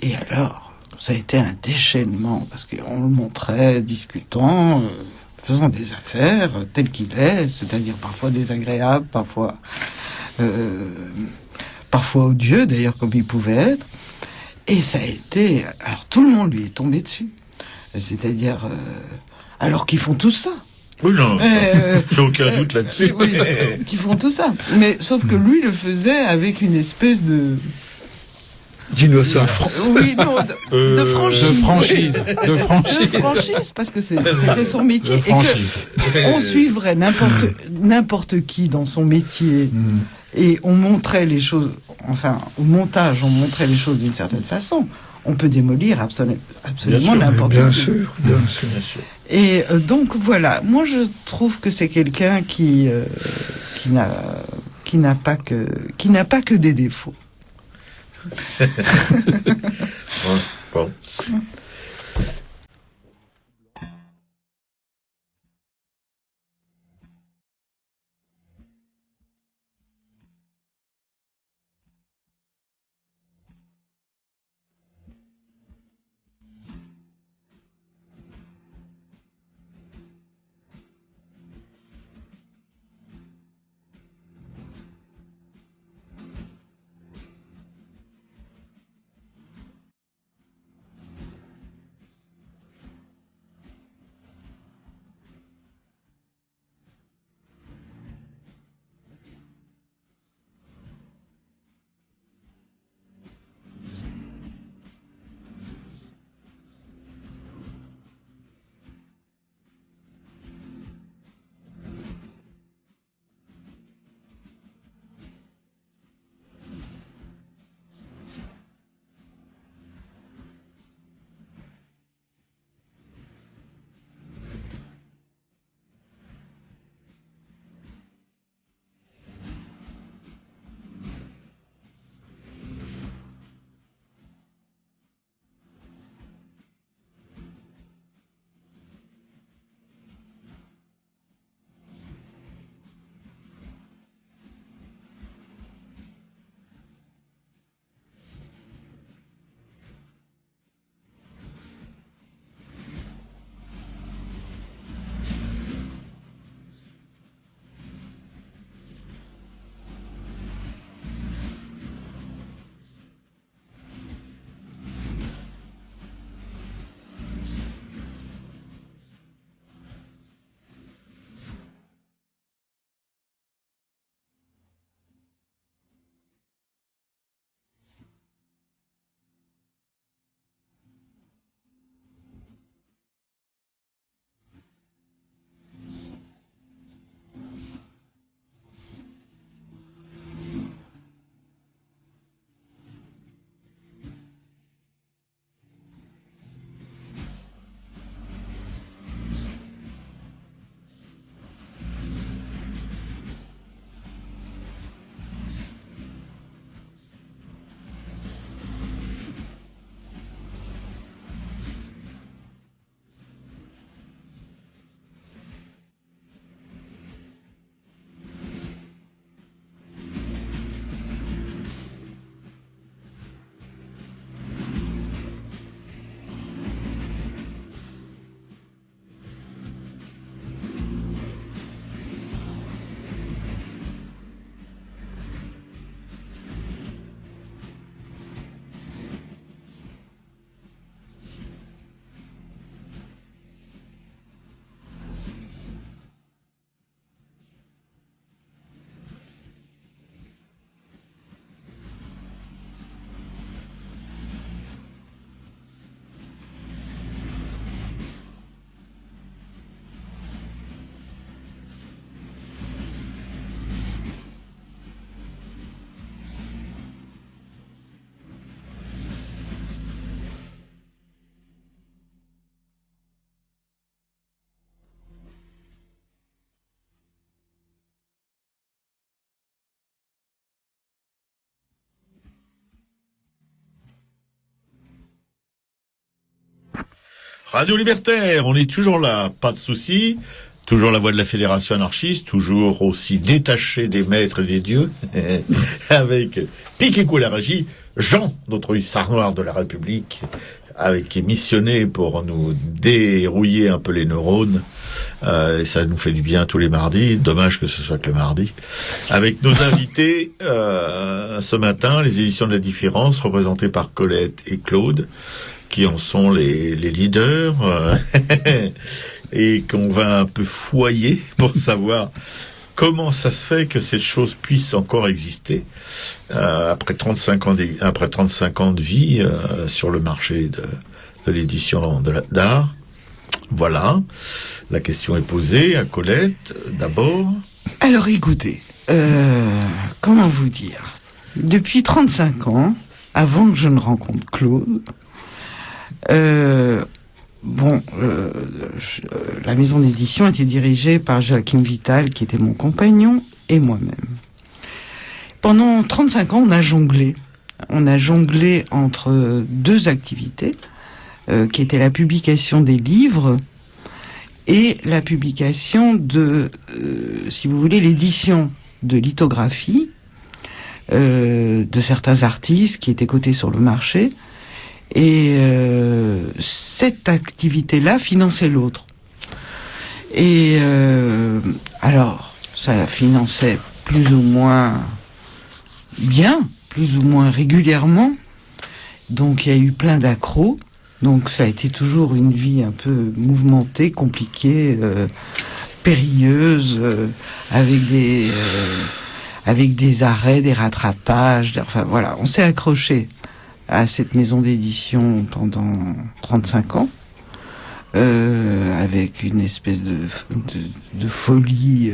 et alors, ça a été un déchaînement, parce qu'on le montrait discutant, faisant des affaires tel qu'il est, c'est-à-dire parfois désagréable, parfois odieux d'ailleurs comme il pouvait être. Et ça a été... Alors tout le monde lui est tombé dessus. C'est-à-dire... alors qu'ils font tout ça. Oui, non, j'ai aucun doute là-dessus. Oui, qu'ils font tout ça. Mais sauf que lui le faisait avec une espèce de... D'innocence. Oui, non, de franchise. De franchise. De franchise, parce que c'était son métier. De Et que franchise. on suivrait n'importe qui dans son métier et on montrait les choses, enfin, au montage, on montrait les choses d'une certaine façon. On peut démolir absolument sûr, n'importe qui. Bien sûr, bien sûr. Bien sûr. Et donc voilà, moi je trouve que c'est quelqu'un qui n'a pas que des défauts. Bon. Radio Libertaire, on est toujours là, pas de souci. Toujours la voix de la Fédération anarchiste, toujours aussi détaché des maîtres et des dieux, avec Piquet-Cou la régie, Jean, notre hussard noir de la République, qui est missionné pour nous dérouiller un peu les neurones. Et ça nous fait du bien tous les mardis. Dommage que ce soit que le mardi. Avec nos invités, ce matin, les éditions de la différence, représentées par Colette et Claude, qui en sont les leaders. Et qu'on va un peu foyer pour savoir comment ça se fait que cette chose puisse encore exister après 35 ans de vie sur le marché de l'édition d'art. Voilà, la question est posée à Colette d'abord. Alors écoutez, comment vous dire, depuis 35 ans, avant que je ne rencontre Claude, la maison d'édition était dirigée par Joachim Vital, qui était mon compagnon, et moi-même. Pendant 35 ans, on a jonglé. On a jonglé entre deux activités, qui étaient la publication des livres et la publication de, si vous voulez, l'édition de lithographies de certains artistes qui étaient cotés sur le marché. Et cette activité-là finançait l'autre. Et alors, ça finançait plus ou moins bien, plus ou moins régulièrement. Donc il y a eu plein d'accros. Donc ça a été toujours une vie un peu mouvementée, compliquée, périlleuse, avec des arrêts, des rattrapages. Enfin voilà, on s'est accroché à cette maison d'édition pendant 35 ans, avec une espèce de folie,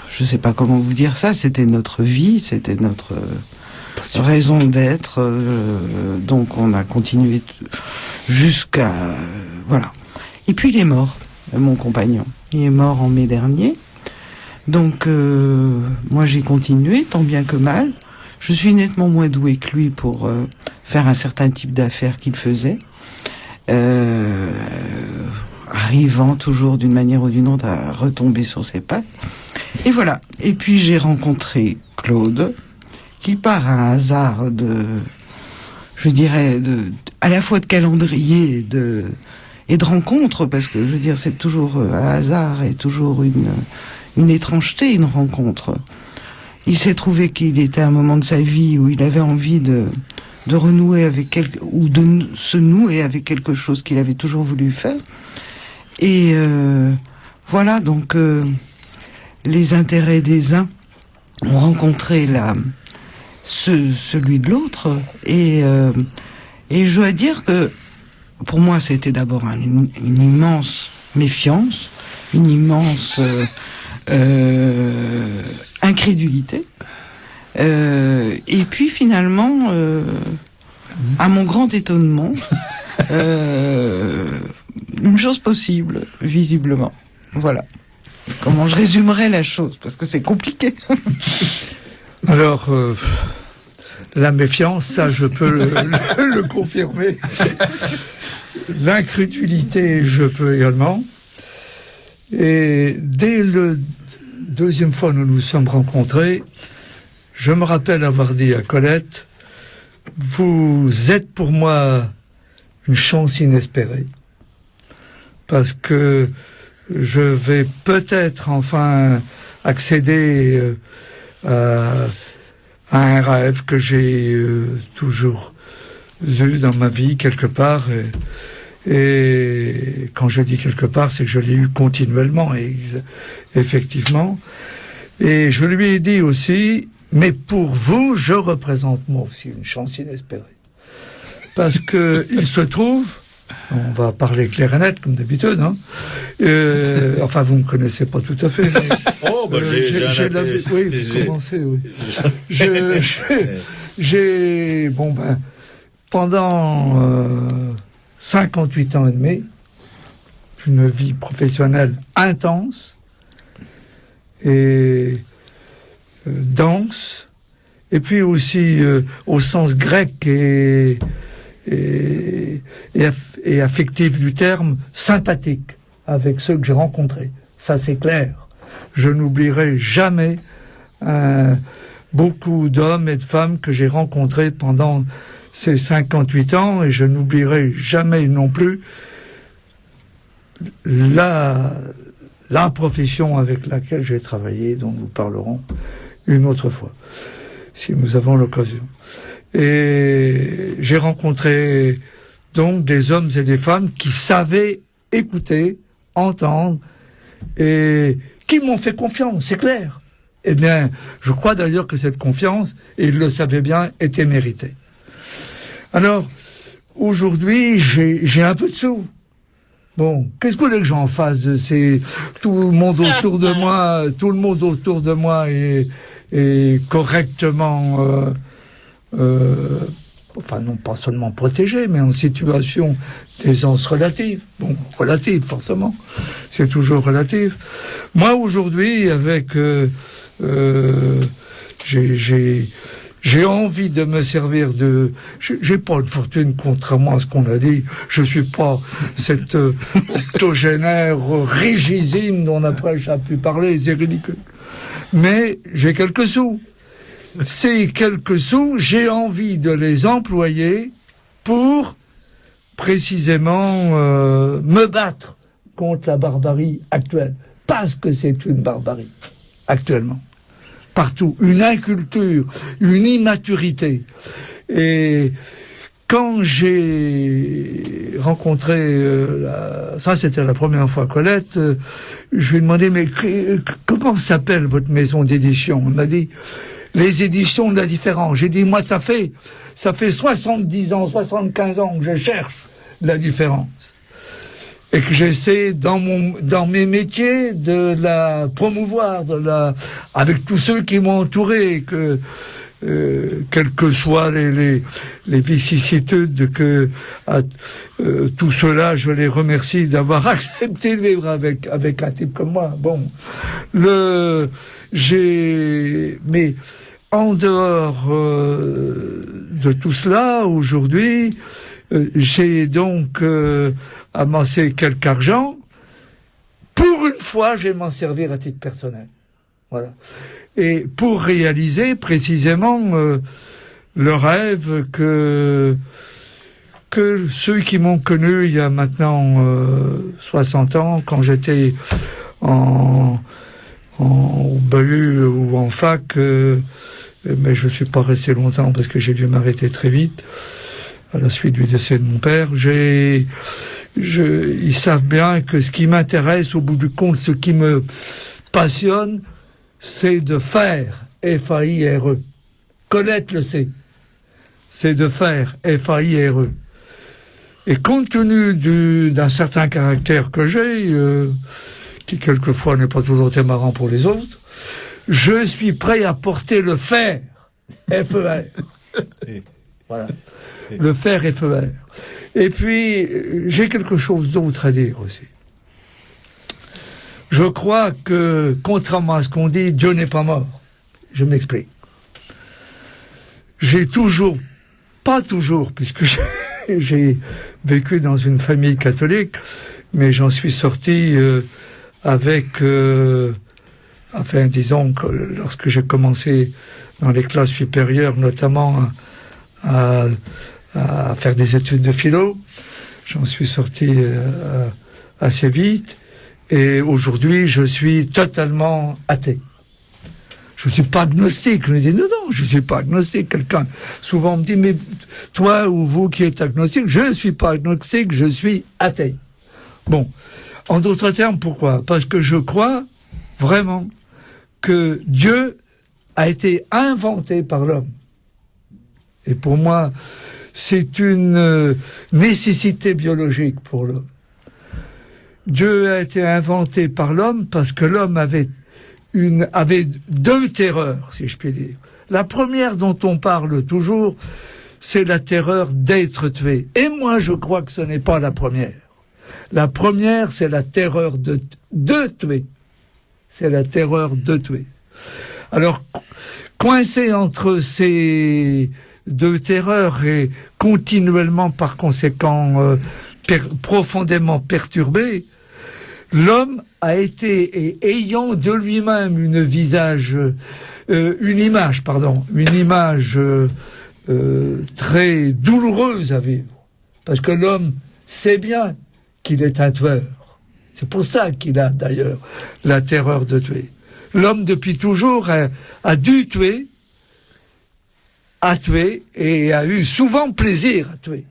je sais pas comment vous dire ça, c'était notre vie, c'était notre raison d'être, donc on a continué jusqu'à... voilà. Et puis il est mort, mon compagnon. Il est mort en mai dernier, donc moi j'ai continué, tant bien que mal. Je suis nettement moins douée que lui pour faire un certain type d'affaires qu'il faisait, arrivant toujours d'une manière ou d'une autre à retomber sur ses pattes. Et voilà. Et puis j'ai rencontré Claude, qui par un hasard je dirais, à la fois de calendrier et de rencontre, parce que je veux dire, c'est toujours un hasard et toujours une étrangeté, une rencontre. Il s'est trouvé qu'il était à un moment de sa vie où il avait envie de renouer avec ou de se nouer avec quelque chose qu'il avait toujours voulu faire. Et voilà, donc les intérêts des uns ont rencontré celui de l'autre. Et je dois dire que pour moi, c'était d'abord une immense méfiance, une immense incrédulité, et puis finalement, à mon grand étonnement, une chose possible, visiblement. Voilà. Comment je résumerais la chose, parce que c'est compliqué. Alors, la méfiance, ça je peux le confirmer. L'incrédulité, je peux également. Et dès le deuxième fois nous nous sommes rencontrés, je me rappelle avoir dit à Colette, vous êtes pour moi une chance inespérée, parce que je vais peut-être enfin accéder à un rêve que j'ai toujours eu dans ma vie quelque part. Et quand je dis quelque part, c'est que je l'ai eu continuellement, et effectivement. Et je lui ai dit aussi, mais pour vous, je représente moi aussi une chance inespérée. Parce que il se trouve, on va parler clair et net comme d'habitude, hein. Enfin, vous me connaissez pas tout à fait. Mais, oui, vous commencez, oui. J'ai pendant 58 ans et demi, une vie professionnelle intense et dense, et puis aussi au sens grec et et affectif du terme, sympathique avec ceux que j'ai rencontrés. Ça, c'est clair. Je n'oublierai jamais beaucoup d'hommes et de femmes que j'ai rencontrés pendant ces 58 ans, et je n'oublierai jamais non plus la profession avec laquelle j'ai travaillé, dont nous parlerons une autre fois, si nous avons l'occasion. Et j'ai rencontré donc des hommes et des femmes qui savaient écouter, entendre, et qui m'ont fait confiance, c'est clair. Eh bien, je crois d'ailleurs que cette confiance, et ils le savaient bien, était méritée. Alors, aujourd'hui, j'ai un peu de sous. Bon, qu'est-ce que vous voulez que j'en fasse de tout le monde autour de moi est correctement, enfin non pas seulement protégé, mais en situation d'aisance relative. Bon, relative forcément, c'est toujours relatif. Moi aujourd'hui, avec j'ai envie de me servir de... J'ai pas de fortune, contrairement à ce qu'on a dit. Je suis pas cette octogénaire rigidine dont après j'ai pu parler, c'est ridicule. Mais j'ai quelques sous. Ces quelques sous, j'ai envie de les employer pour précisément me battre contre la barbarie actuelle. Parce que c'est une barbarie, actuellement. Partout, une inculture, une immaturité. Et quand j'ai rencontré, ça c'était la première fois Colette, je lui ai demandé, mais comment s'appelle votre maison d'édition? Elle m'a dit, les éditions de la différence. J'ai dit, moi ça fait 70 ans, 75 ans que je cherche la différence. Et que j'essaie dans mes métiers de la promouvoir, avec tous ceux qui m'ont entouré, quelles que soient les vicissitudes, tout cela, je les remercie d'avoir accepté de vivre avec un type comme moi. Bon, mais en dehors de tout cela, aujourd'hui, j'ai donc amassé quelque argent. Pour une fois, je vais m'en servir à titre personnel. Voilà. Et pour réaliser précisément le rêve que ceux qui m'ont connu il y a maintenant 60 ans, quand j'étais au bahut ou en fac, mais je ne suis pas resté longtemps parce que j'ai dû m'arrêter très vite à la suite du décès de mon père. Ils savent bien que ce qui m'intéresse, au bout du compte, ce qui me passionne, c'est de faire, F-A-I-R-E. Colette le sait. C'est de faire, F-A-I-R-E. Et compte tenu d'un certain caractère que j'ai, qui quelquefois n'est pas toujours très marrant pour les autres, je suis prêt à porter le fer, F-E-R. Voilà. Le fer F-E-R. Et puis, j'ai quelque chose d'autre à dire aussi. Je crois que, contrairement à ce qu'on dit, Dieu n'est pas mort. Je m'explique. Pas toujours, puisque j'ai vécu dans une famille catholique, mais j'en suis sorti disons que lorsque j'ai commencé dans les classes supérieures, notamment à faire des études de philo, j'en suis sorti assez vite, et aujourd'hui je suis totalement athée. Je ne suis pas agnostique. Je me dis non, je ne suis pas agnostique. Quelqu'un souvent me dit, mais toi ou vous qui êtes agnostique, je ne suis pas agnostique, je suis athée. Bon, en d'autres termes, pourquoi? Parce que je crois vraiment que Dieu a été inventé par l'homme. Et pour moi, c'est une nécessité biologique pour l'homme. Dieu a été inventé par l'homme parce que l'homme avait deux terreurs, si je puis dire. La première dont on parle toujours, c'est la terreur d'être tué. Et moi, je crois que ce n'est pas la première. La première, c'est la terreur de tuer. C'est la terreur de tuer. Alors, coincé entre ces de terreur et continuellement par conséquent profondément perturbé, l'homme a été, et ayant de lui-même une image très douloureuse à vivre, parce que l'homme sait bien qu'il est un tueur. C'est pour ça qu'il a d'ailleurs la terreur de tuer. L'homme depuis toujours a dû tuer, a tué et a eu souvent plaisir à tuer.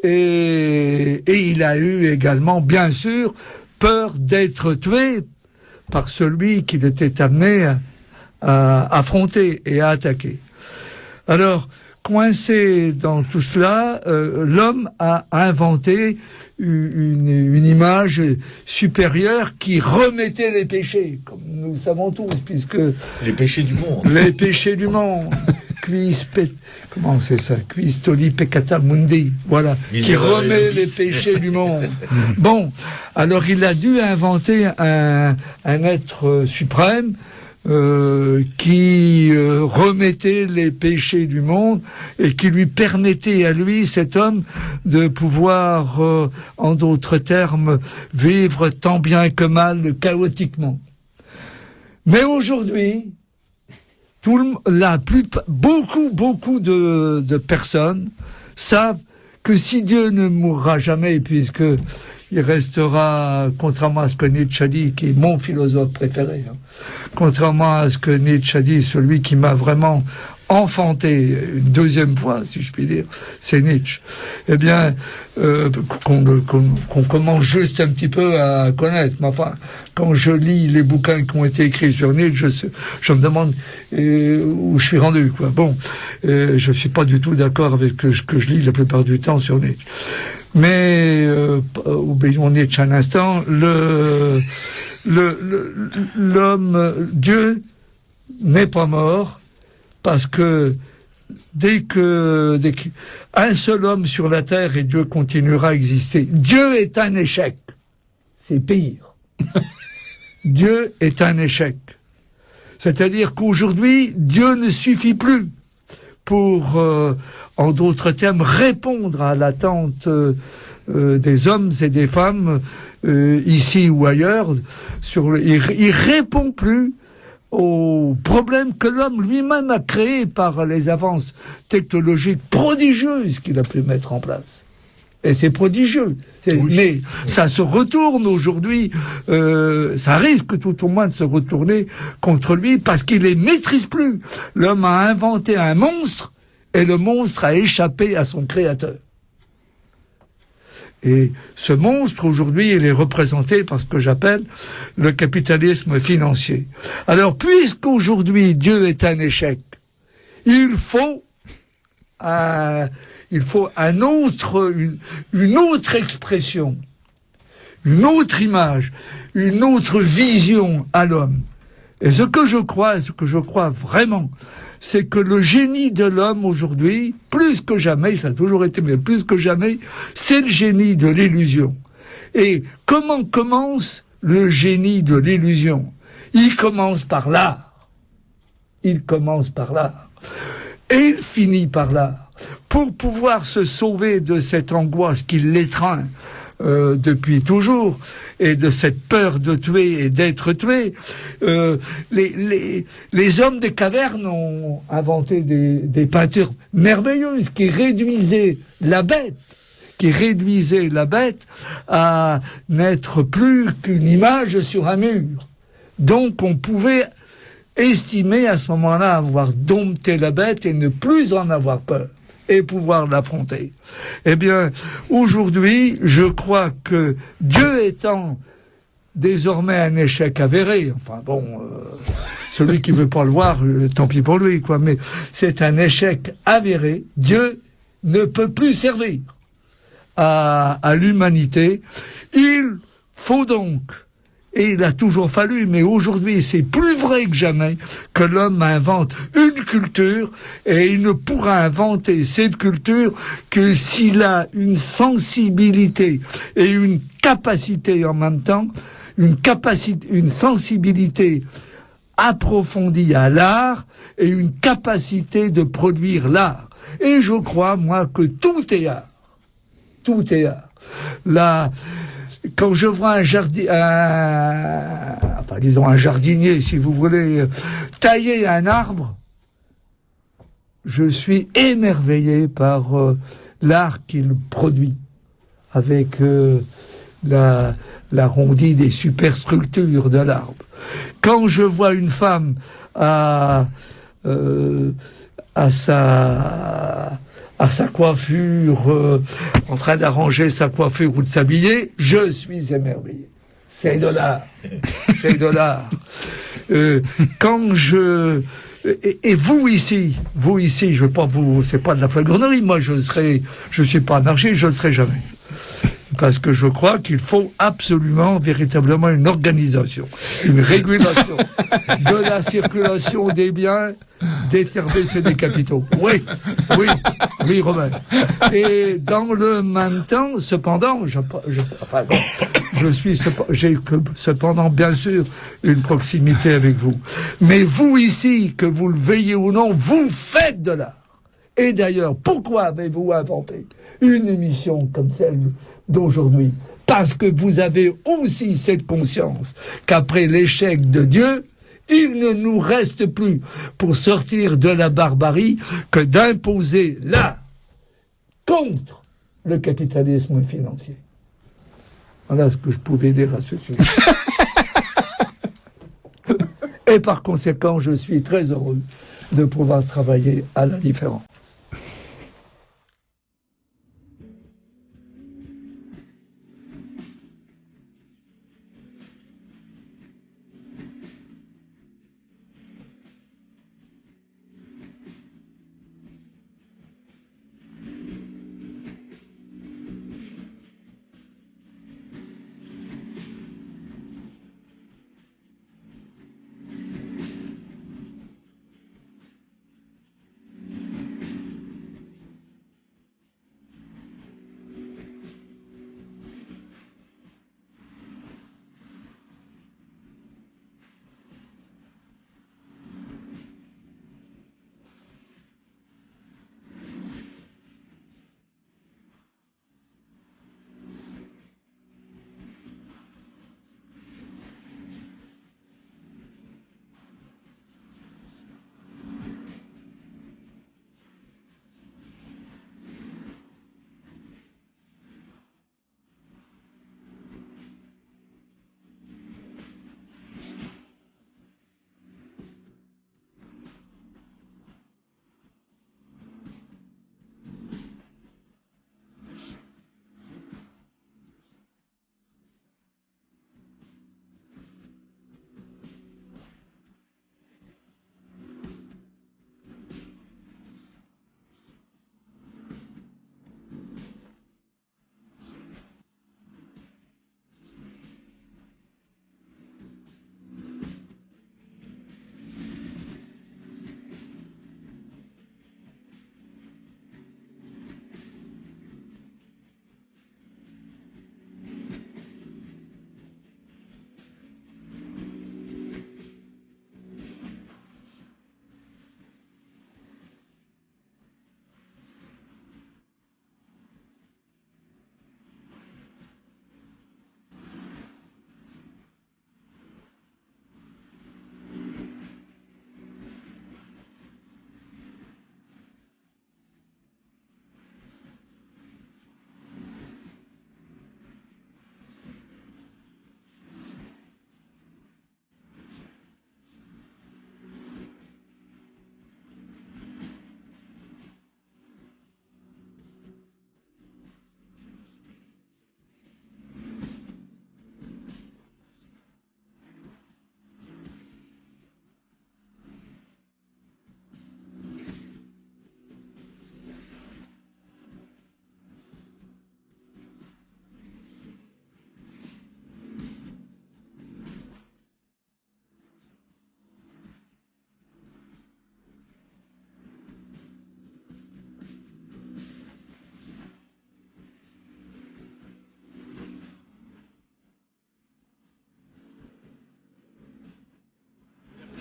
Et il a eu également, bien sûr, peur d'être tué par celui qu'il était amené à affronter et à attaquer. Alors, coincé dans tout cela, l'homme a inventé une image supérieure qui remettait les péchés, comme nous le savons tous, puisque... Les péchés du monde. Les péchés du monde. Comment c'est ça? Quis tolli peccata mundi. Voilà. Qui remet les péchés du monde. Bon. Alors, il a dû inventer un être suprême, qui remettait les péchés du monde et qui lui permettait à lui, cet homme, de pouvoir, en d'autres termes, vivre tant bien que mal, chaotiquement. Mais aujourd'hui, beaucoup de personnes savent que si Dieu ne mourra jamais, puisque il restera, contrairement à ce que Nietzsche a dit, qui est mon philosophe préféré, contrairement à ce que Nietzsche a dit, celui qui m'a vraiment enfanté une deuxième fois, si je puis dire, c'est Nietzsche. Eh bien, qu'on commence juste un petit peu à connaître. Mais enfin, quand je lis les bouquins qui ont été écrits sur Nietzsche, je me demande où je suis rendu, quoi. Bon, je suis pas du tout d'accord avec ce que je lis la plupart du temps sur Nietzsche. Mais oublions Nietzsche un instant. L'homme, Dieu n'est pas mort, parce que dès qu'un seul homme sur la terre et Dieu continuera à exister, Dieu est un échec. C'est pire. Dieu est un échec. C'est-à-dire qu'aujourd'hui, Dieu ne suffit plus pour, en d'autres termes, répondre à l'attente des hommes et des femmes, ici ou ailleurs. Il répond plus aux problèmes que l'homme lui-même a créés par les avances technologiques prodigieuses qu'il a pu mettre en place. Et c'est prodigieux. Mais ça se retourne aujourd'hui, ça risque tout au moins de se retourner contre lui parce qu'il les maîtrise plus. L'homme a inventé un monstre et le monstre a échappé à son créateur. Et ce monstre, aujourd'hui, il est représenté par ce que j'appelle le capitalisme financier. Alors, puisqu'aujourd'hui, Dieu est un échec, il faut une autre expression, une autre image, une autre vision à l'homme. Et ce que je crois vraiment, c'est que le génie de l'homme aujourd'hui, plus que jamais, ça a toujours été, mais plus que jamais, c'est le génie de l'illusion. Et comment commence le génie de l'illusion? Il commence par l'art. Il commence par l'art. Et il finit par l'art. Pour pouvoir se sauver de cette angoisse qui l'étreint depuis toujours, et de cette peur de tuer et d'être tué, les hommes des cavernes ont inventé des peintures merveilleuses qui réduisaient la bête à n'être plus qu'une image sur un mur. Donc on pouvait estimer à ce moment-là avoir dompté la bête et ne plus en avoir peur et pouvoir l'affronter. Eh bien, aujourd'hui, je crois que Dieu étant désormais un échec avéré, enfin bon, celui qui veut pas le voir, tant pis pour lui, quoi, mais c'est un échec avéré, Dieu ne peut plus servir à l'humanité. Il faut donc, et il a toujours fallu, mais aujourd'hui c'est plus vrai que jamais, que l'homme invente une culture, et il ne pourra inventer cette culture que s'il a une sensibilité et une capacité en même temps, une sensibilité approfondie à l'art et une capacité de produire l'art. Et je crois, moi, que tout est art. Tout est art. Là, quand je vois un jardinier, si vous voulez, tailler un arbre, je suis émerveillé par l'art qu'il produit, avec l'arrondi des superstructures de l'arbre. Quand je vois une femme à sa coiffure, en train d'arranger sa coiffure ou de s'habiller, je suis émerveillé. C'est de l'art. C'est de l'art. Quand je... Et vous ici, je veux pas vous, c'est pas de la flagornerie, moi je suis pas anarchiste, je ne serai jamais. Parce que je crois qu'il faut absolument, véritablement une organisation, une régulation de la circulation des biens, des services et des capitaux. Oui, Romain. Et dans le même temps, cependant, j'ai cependant bien sûr une proximité avec vous. Mais vous ici, que vous le veuillez ou non, vous faites de l'art. Et d'ailleurs, pourquoi avez-vous inventé une émission comme celle d'aujourd'hui? Parce que vous avez aussi cette conscience qu'après l'échec de Dieu, il ne nous reste plus pour sortir de la barbarie que d'imposer l'art contre le capitalisme financier. Voilà ce que je pouvais dire à ce sujet. Et par conséquent, je suis très heureux de pouvoir travailler à la différence.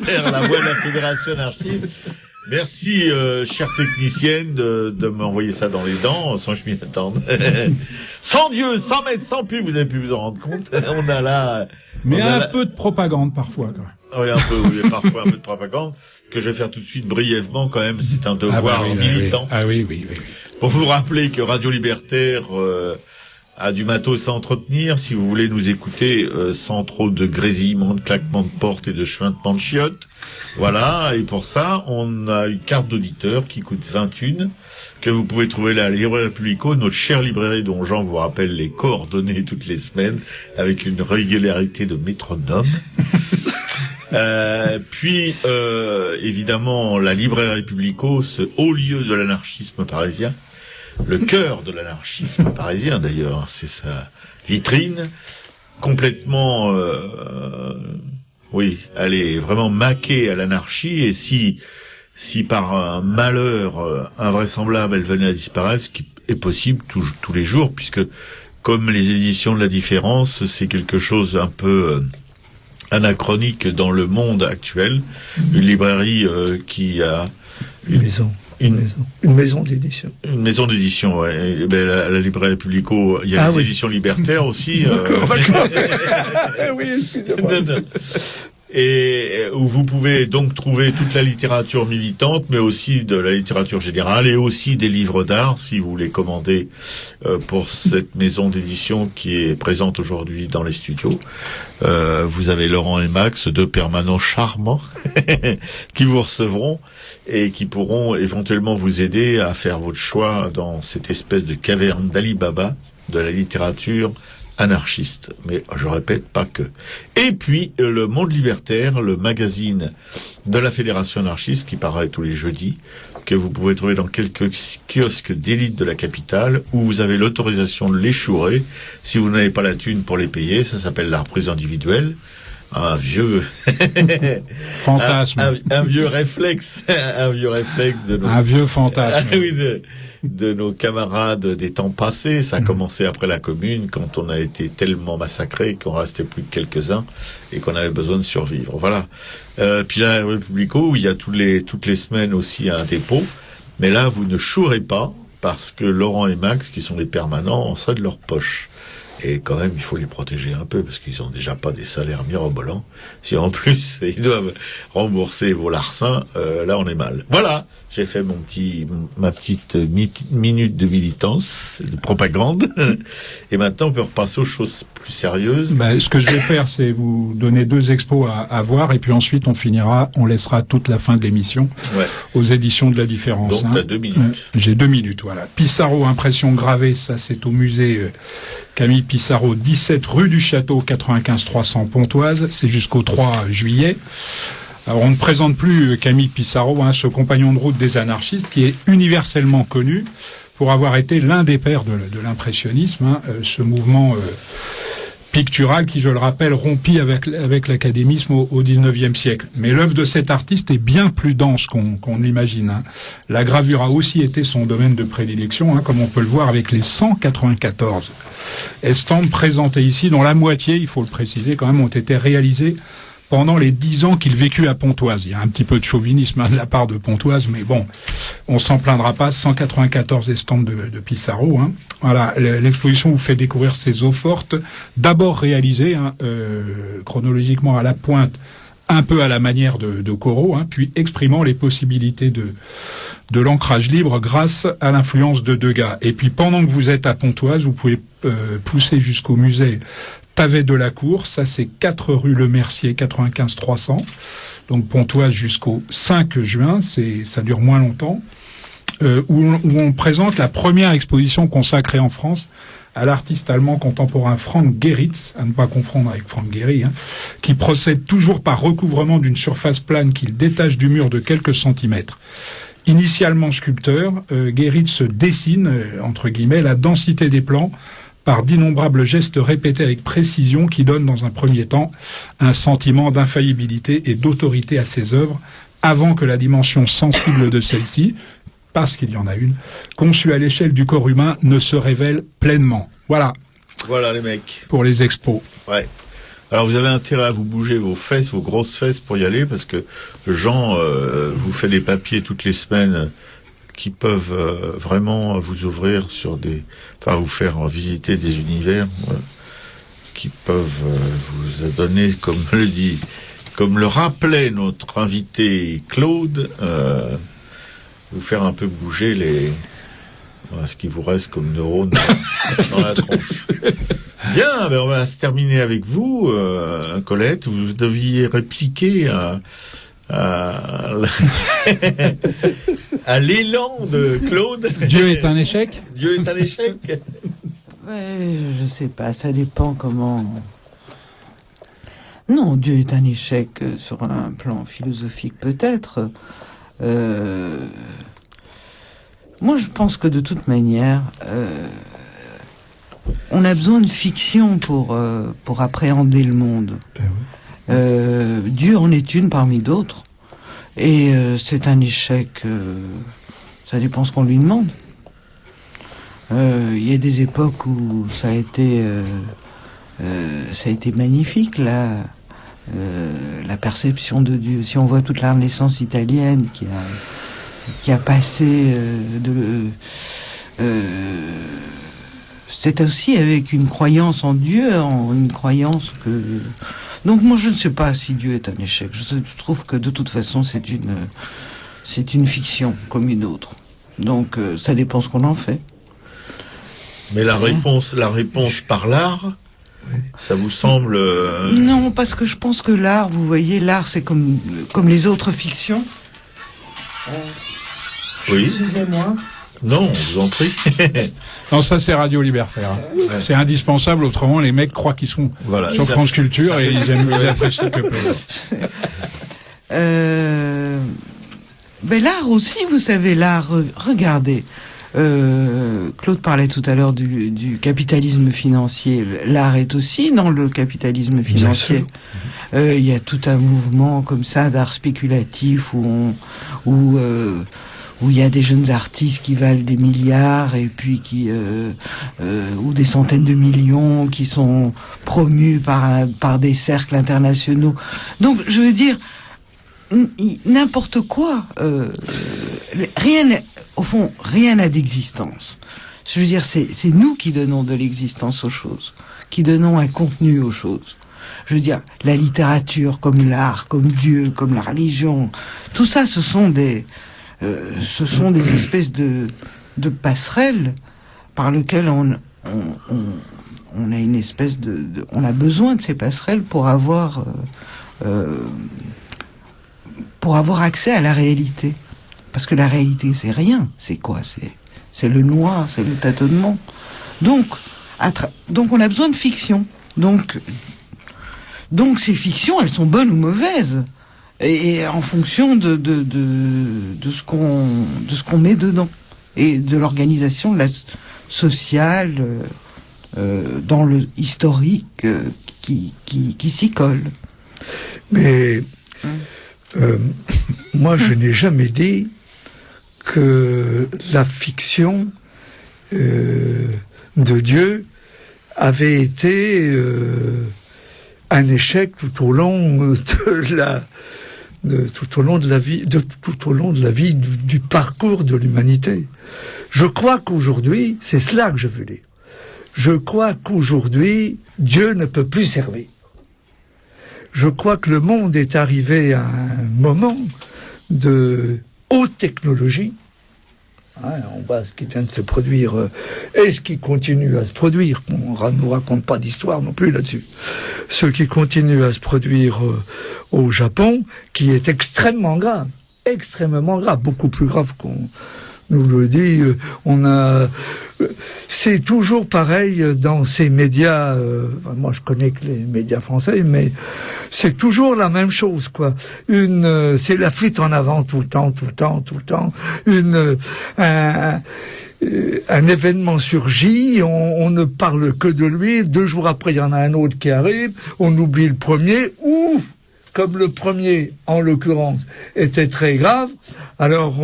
Libertaire, la voix de la Fédération anarchiste. Merci, chère technicienne, de m'envoyer ça dans les dents, sans que je m'y attende. Sans Dieu, sans maître, sans pub, vous avez pu vous en rendre compte. On a là... Mais peu de propagande parfois, quand même. Oui, parfois un peu de propagande, que je vais faire tout de suite brièvement quand même, c'est un devoir militant. Oui. Pour vous rappeler que Radio Libertaire a du matos à entretenir, si vous voulez nous écouter sans trop de grésillements, de claquements de porte et de chuintements de chiottes. Voilà, et pour ça, on a une carte d'auditeur qui coûte 21, que vous pouvez trouver là à la librairie Publico, notre chère librairie dont Jean vous rappelle les coordonnées toutes les semaines, avec une régularité de métronome. Puis, évidemment, la librairie Publico, ce haut lieu de l'anarchisme parisien, le cœur de l'anarchisme parisien d'ailleurs, c'est sa vitrine, complètement, elle est vraiment maquée à l'anarchie, et si par un malheur invraisemblable elle venait à disparaître, ce qui est possible tous les jours, puisque comme les éditions de la Différence, c'est quelque chose un peu anachronique dans le monde actuel, une librairie qui a une maison d'édition. Une maison d'édition, ouais. Et ben, la librairie Publico, il y a des éditions libertaires aussi. D'accord. Oui, excusez-moi. Non. Et où vous pouvez donc trouver toute la littérature militante, mais aussi de la littérature générale et aussi des livres d'art, si vous les commandez pour cette maison d'édition qui est présente aujourd'hui dans les studios. Vous avez Laurent et Max, deux permanents charmants, qui vous recevront et qui pourront éventuellement vous aider à faire votre choix dans cette espèce de caverne d'Ali Baba de la littérature anarchiste, mais je répète, pas que. Et puis le Monde Libertaire, le magazine de la Fédération anarchiste qui paraît tous les jeudis, que vous pouvez trouver dans quelques kiosques d'élite de la capitale, où vous avez l'autorisation de les chourer si vous n'avez pas la thune pour les payer. Ça s'appelle la reprise individuelle. Un vieux fantasme, un vieux réflexe, de nos... un vieux fantasme. Oui, de nos camarades des temps passés. Ça a commencé après la Commune, quand on a été tellement massacrés qu'on restait plus que quelques-uns et qu'on avait besoin de survivre. Voilà. Puis là, la Publico, où il y a toutes les semaines aussi un dépôt. Mais là, vous ne chouerez pas, parce que Laurent et Max, qui sont les permanents, en seraient de leur poche. Et quand même, il faut les protéger un peu, parce qu'ils ont déjà pas des salaires mirobolants. Si en plus, ils doivent rembourser vos larcins, là, on est mal. Voilà. J'ai fait ma petite minute de militance, de propagande. Et maintenant, on peut repasser aux choses plus sérieuses. Ce que je vais faire, c'est vous donner 2 expos à voir, et puis ensuite, on laissera toute la fin de l'émission aux éditions de la Différence. Donc, t'as 2 minutes. J'ai 2 minutes, voilà. Pissarro, impression gravée, ça, c'est au musée Camille Pissarro, 17 rue du Château, 95 300 Pontoise. C'est jusqu'au 3 juillet. Alors, on ne présente plus Camille Pissarro, ce compagnon de route des anarchistes, qui est universellement connu pour avoir été l'un des pères de l'impressionnisme, ce mouvement pictural qui, je le rappelle, rompit avec l'académisme au XIXe siècle. Mais l'œuvre de cet artiste est bien plus dense qu'on l'imagine. La gravure a aussi été son domaine de prédilection, comme on peut le voir avec les 194 estampes présentées ici, dont la moitié, il faut le préciser quand même, ont été réalisées pendant les 10 ans qu'il vécut à Pontoise. Il y a un petit peu de chauvinisme de la part de Pontoise, mais bon, on s'en plaindra pas. 194 estampes de Pissarro. Voilà, l'exposition vous fait découvrir ces eaux fortes, d'abord réalisées chronologiquement à la pointe, un peu à la manière de Corot, puis exprimant les possibilités de l'ancrage libre grâce à l'influence de Degas. Et puis pendant que vous êtes à Pontoise, vous pouvez pousser jusqu'au musée Pavé de la Cour, ça c'est 4 rue Le Mercier, 95 300, donc Pontoise jusqu'au 5 juin, ça dure moins longtemps, où on présente la première exposition consacrée en France à l'artiste allemand contemporain Frank Gehritz, à ne pas confondre avec Frank Gehry, qui procède toujours par recouvrement d'une surface plane qu'il détache du mur de quelques centimètres. Initialement sculpteur, Gehritz dessine, entre guillemets, la densité des plans par d'innombrables gestes répétés avec précision qui donnent dans un premier temps un sentiment d'infaillibilité et d'autorité à ses œuvres, avant que la dimension sensible de celle-ci, parce qu'il y en a une, conçue à l'échelle du corps humain, ne se révèle pleinement. Voilà. Voilà les mecs. Pour les expos. Ouais. Alors vous avez intérêt à vous bouger vos fesses, vos grosses fesses pour y aller, parce que Jean vous fait des papiers toutes les semaines qui peuvent vraiment vous ouvrir sur vous faire visiter des univers qui peuvent vous donner, comme le rappelait notre invité Claude, vous faire un peu bouger ce qui vous reste comme neurones dans la tronche. Bien, on va se terminer avec vous, Colette. Vous deviez répliquer à l'élan de Claude. Dieu est un échec. Dieu est un échec. Je sais pas, ça dépend comment. Non, Dieu est un échec sur un plan philosophique peut-être. Moi, je pense que de toute manière, on a besoin de fiction pour appréhender le monde. Dieu en est une parmi d'autres. Et c'est un échec, ça dépend ce qu'on lui demande. Il y a des époques où ça a été magnifique, la perception de Dieu. Si on voit toute la Renaissance italienne qui a passé c'est aussi avec une croyance en Dieu, une croyance que... Donc moi je ne sais pas si Dieu est un échec. Je trouve que de toute façon c'est une fiction comme une autre. Donc ça dépend ce qu'on en fait. Mais la réponse par l'art, ça vous semble... Non, parce que je pense que l'art, vous voyez, l'art c'est comme les autres fictions. Oui. Excusez-moi. Non, je vous en prie. Non, ça c'est Radio Libertaire. Ouais. C'est indispensable, autrement les mecs croient qu'ils sont sur France Culture et ils apprécient que peu. Mais l'art aussi, vous savez, l'art, regardez. Claude parlait tout à l'heure du capitalisme financier. L'art est aussi dans le capitalisme financier. Il y a tout un mouvement comme ça d'art spéculatif où il y a des jeunes artistes qui valent des milliards et puis ou des centaines de millions qui sont promus par des cercles internationaux. Donc, je veux dire, n'importe quoi. Au fond, rien n'a d'existence. Je veux dire, c'est nous qui donnons de l'existence aux choses, qui donnons un contenu aux choses. Je veux dire, la littérature, comme l'art, comme Dieu, comme la religion, tout ça, ce sont des espèces de passerelles par lesquelles on a une espèce on a besoin de ces passerelles pour avoir accès à la réalité. Parce que la réalité, c'est rien. C'est quoi? C'est le noir, c'est le tâtonnement. Donc on a besoin de fiction. Donc ces fictions, elles sont bonnes ou mauvaises. Et en fonction de ce qu'on met dedans. Et de l'organisation sociale, dans le historique, qui s'y colle. Mais moi, je n'ai jamais dit que la fiction de Dieu avait été un échec tout au long de la vie du parcours de l'humanité. Je crois qu'aujourd'hui, c'est cela que je veux dire. Je crois qu'aujourd'hui, Dieu ne peut plus servir. Je crois que le monde est arrivé à un moment de haute technologie. On voit ce qui vient de se produire et ce qui continue à se produire. On ne nous raconte pas d'histoire non plus là-dessus. Ce qui continue à se produire au Japon, qui est extrêmement grave, beaucoup plus grave qu'on nous le dit. C'est toujours pareil dans ces médias. Moi, je connais que les médias français, mais c'est toujours la même chose, quoi. C'est la fuite en avant tout le temps. Un événement surgit, on ne parle que de lui. 2 jours après, il y en a un autre qui arrive. On oublie le premier. Ou comme le premier, en l'occurrence, était très grave, alors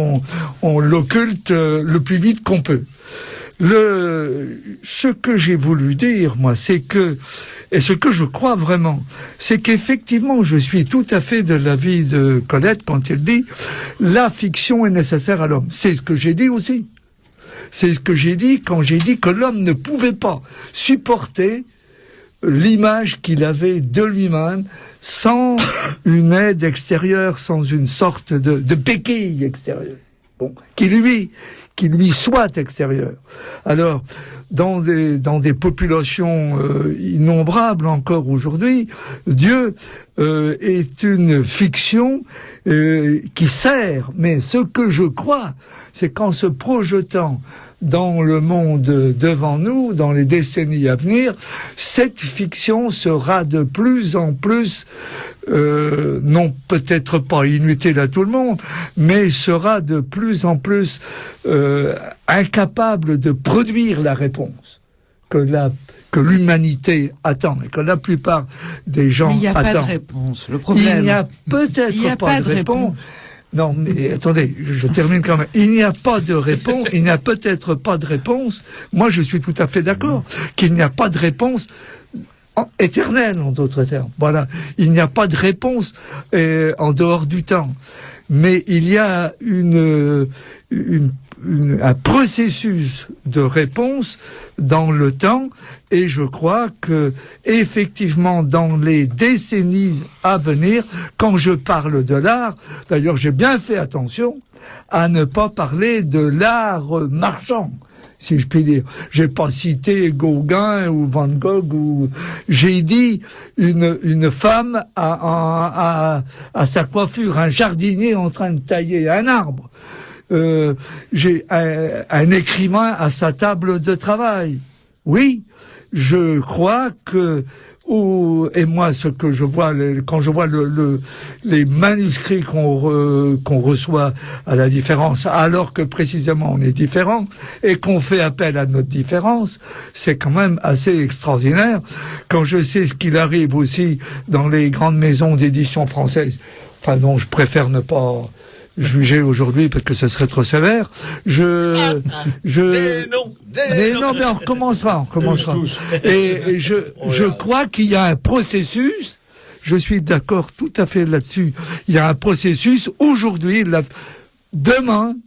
on l'occulte le plus vite qu'on peut. Ce que j'ai voulu dire, moi, c'est que, et ce que je crois vraiment, c'est qu'effectivement, je suis tout à fait de l'avis de Colette quand elle dit la fiction est nécessaire à l'homme. C'est ce que j'ai dit aussi. C'est ce que j'ai dit quand j'ai dit que l'homme ne pouvait pas supporter l'image qu'il avait de lui-même sans une aide extérieure, sans une sorte de béquille extérieure. Bon, qui lui soit extérieure. Alors, dans des populations innombrables encore aujourd'hui, Dieu est une fiction qui sert. Mais ce que je crois, c'est qu'en se projetant dans le monde devant nous, dans les décennies à venir, cette fiction sera de plus en plus, non peut-être pas inutile à tout le monde, mais sera de plus en plus incapable de produire la réponse que l'humanité attend et que la plupart des gens attendent. Mais il n'y a pas de réponse. Le problème. Il n'y a peut-être pas de réponse. Non, mais attendez, je termine quand même. Il n'y a pas de réponse, il n'y a peut-être pas de réponse. Moi, je suis tout à fait d'accord qu'il n'y a pas de réponse éternelle, en d'autres termes. Voilà. Il n'y a pas de réponse en dehors du temps. Mais il y a un processus de réponse dans le temps, et je crois que effectivement dans les décennies à venir, quand je parle de l'art, d'ailleurs j'ai bien fait attention à ne pas parler de l'art marchand, si je puis dire. J'ai pas cité Gauguin ou Van Gogh, ou j'ai dit une femme à sa coiffure, un jardinier en train de tailler un arbre. J'ai un écrivain à sa table de travail. Oui, je crois que et moi, ce que je vois quand je vois les manuscrits qu'on reçoit à la différence, alors que précisément on est différent et qu'on fait appel à notre différence, c'est quand même assez extraordinaire. Quand je sais ce qu'il arrive aussi dans les grandes maisons d'édition françaises, enfin dont je préfère ne pas juger aujourd'hui parce que ce serait trop sévère. Mais on recommencera. Et je crois qu'il y a un processus. Je suis d'accord tout à fait là-dessus. Il y a un processus. Aujourd'hui, demain,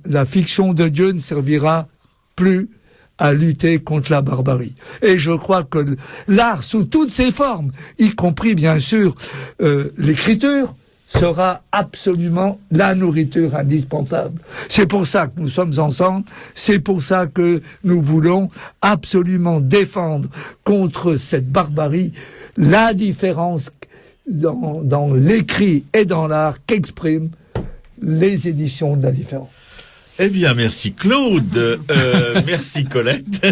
la fiction de Dieu ne servira plus à lutter contre la barbarie. Et je crois que l'art sous toutes ses formes, y compris bien sûr l'écriture, sera absolument la nourriture indispensable. C'est pour ça que nous sommes ensemble, c'est pour ça que nous voulons absolument défendre contre cette barbarie la différence dans l'écrit et dans l'art qu'expriment les éditions de la différence. Eh bien, merci Claude, merci Colette.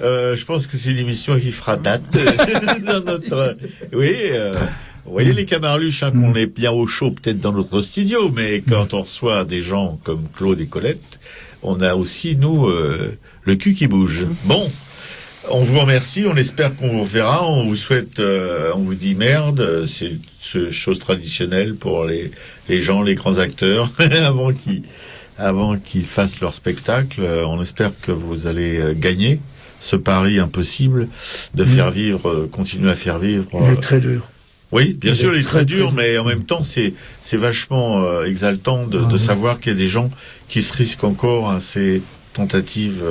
Je pense que c'est une émission qui fera date dans notre... Oui, vous voyez les camarluches, qu'on est bien au chaud peut-être dans notre studio, mais quand on reçoit des gens comme Claude et Colette, on a aussi, nous, le cul qui bouge. Bon, on vous remercie, on espère qu'on vous reverra, on vous souhaite, on vous dit merde, c'est chose traditionnelle pour les gens, les grands acteurs, avant qu'ils fassent leur spectacle. On espère que vous allez gagner ce pari impossible de faire vivre, continuer à faire vivre. Il est très dur. Oui, bien sûr, il est très dur, mais en même temps, c'est vachement exaltant de savoir qu'il y a des gens qui se risquent encore à ces tentatives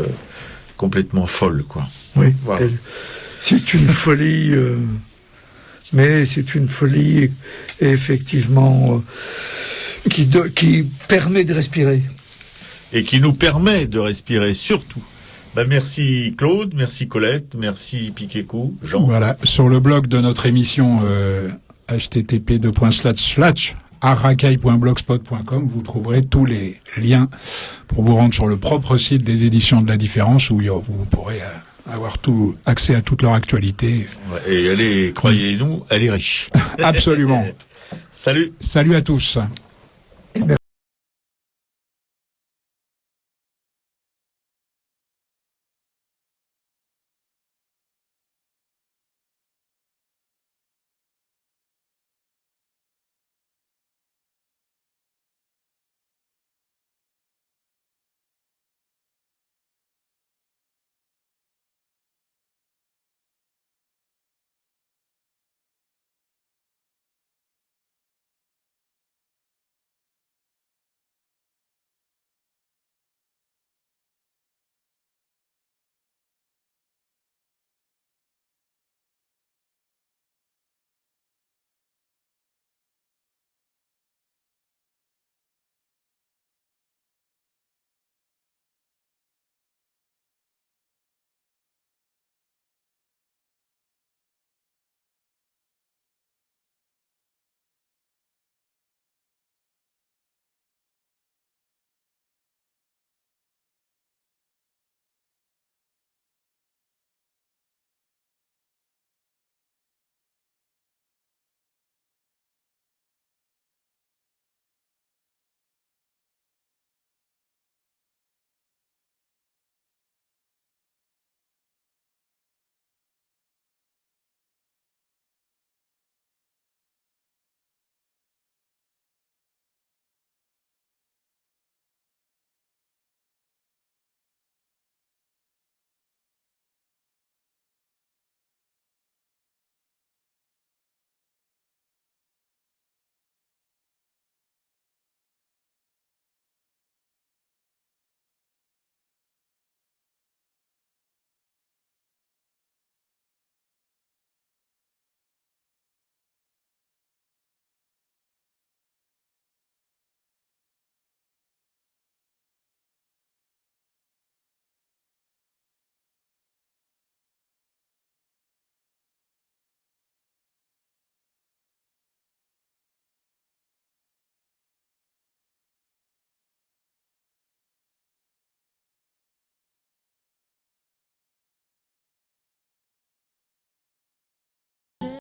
complètement folles, quoi. Oui, voilà. C'est une folie, mais c'est une folie effectivement qui permet de respirer. Et qui nous permet de respirer, surtout. Merci Claude, merci Colette, merci Piquet-Cou, Jean. Voilà, sur le blog de notre émission http://arracaille.blogspot.com, vous trouverez tous les liens pour vous rendre sur le propre site des éditions de la différence, où vous pourrez avoir accès à toute leur actualité. Et elle est, croyez-nous, elle est riche. Absolument. Salut. Salut à tous.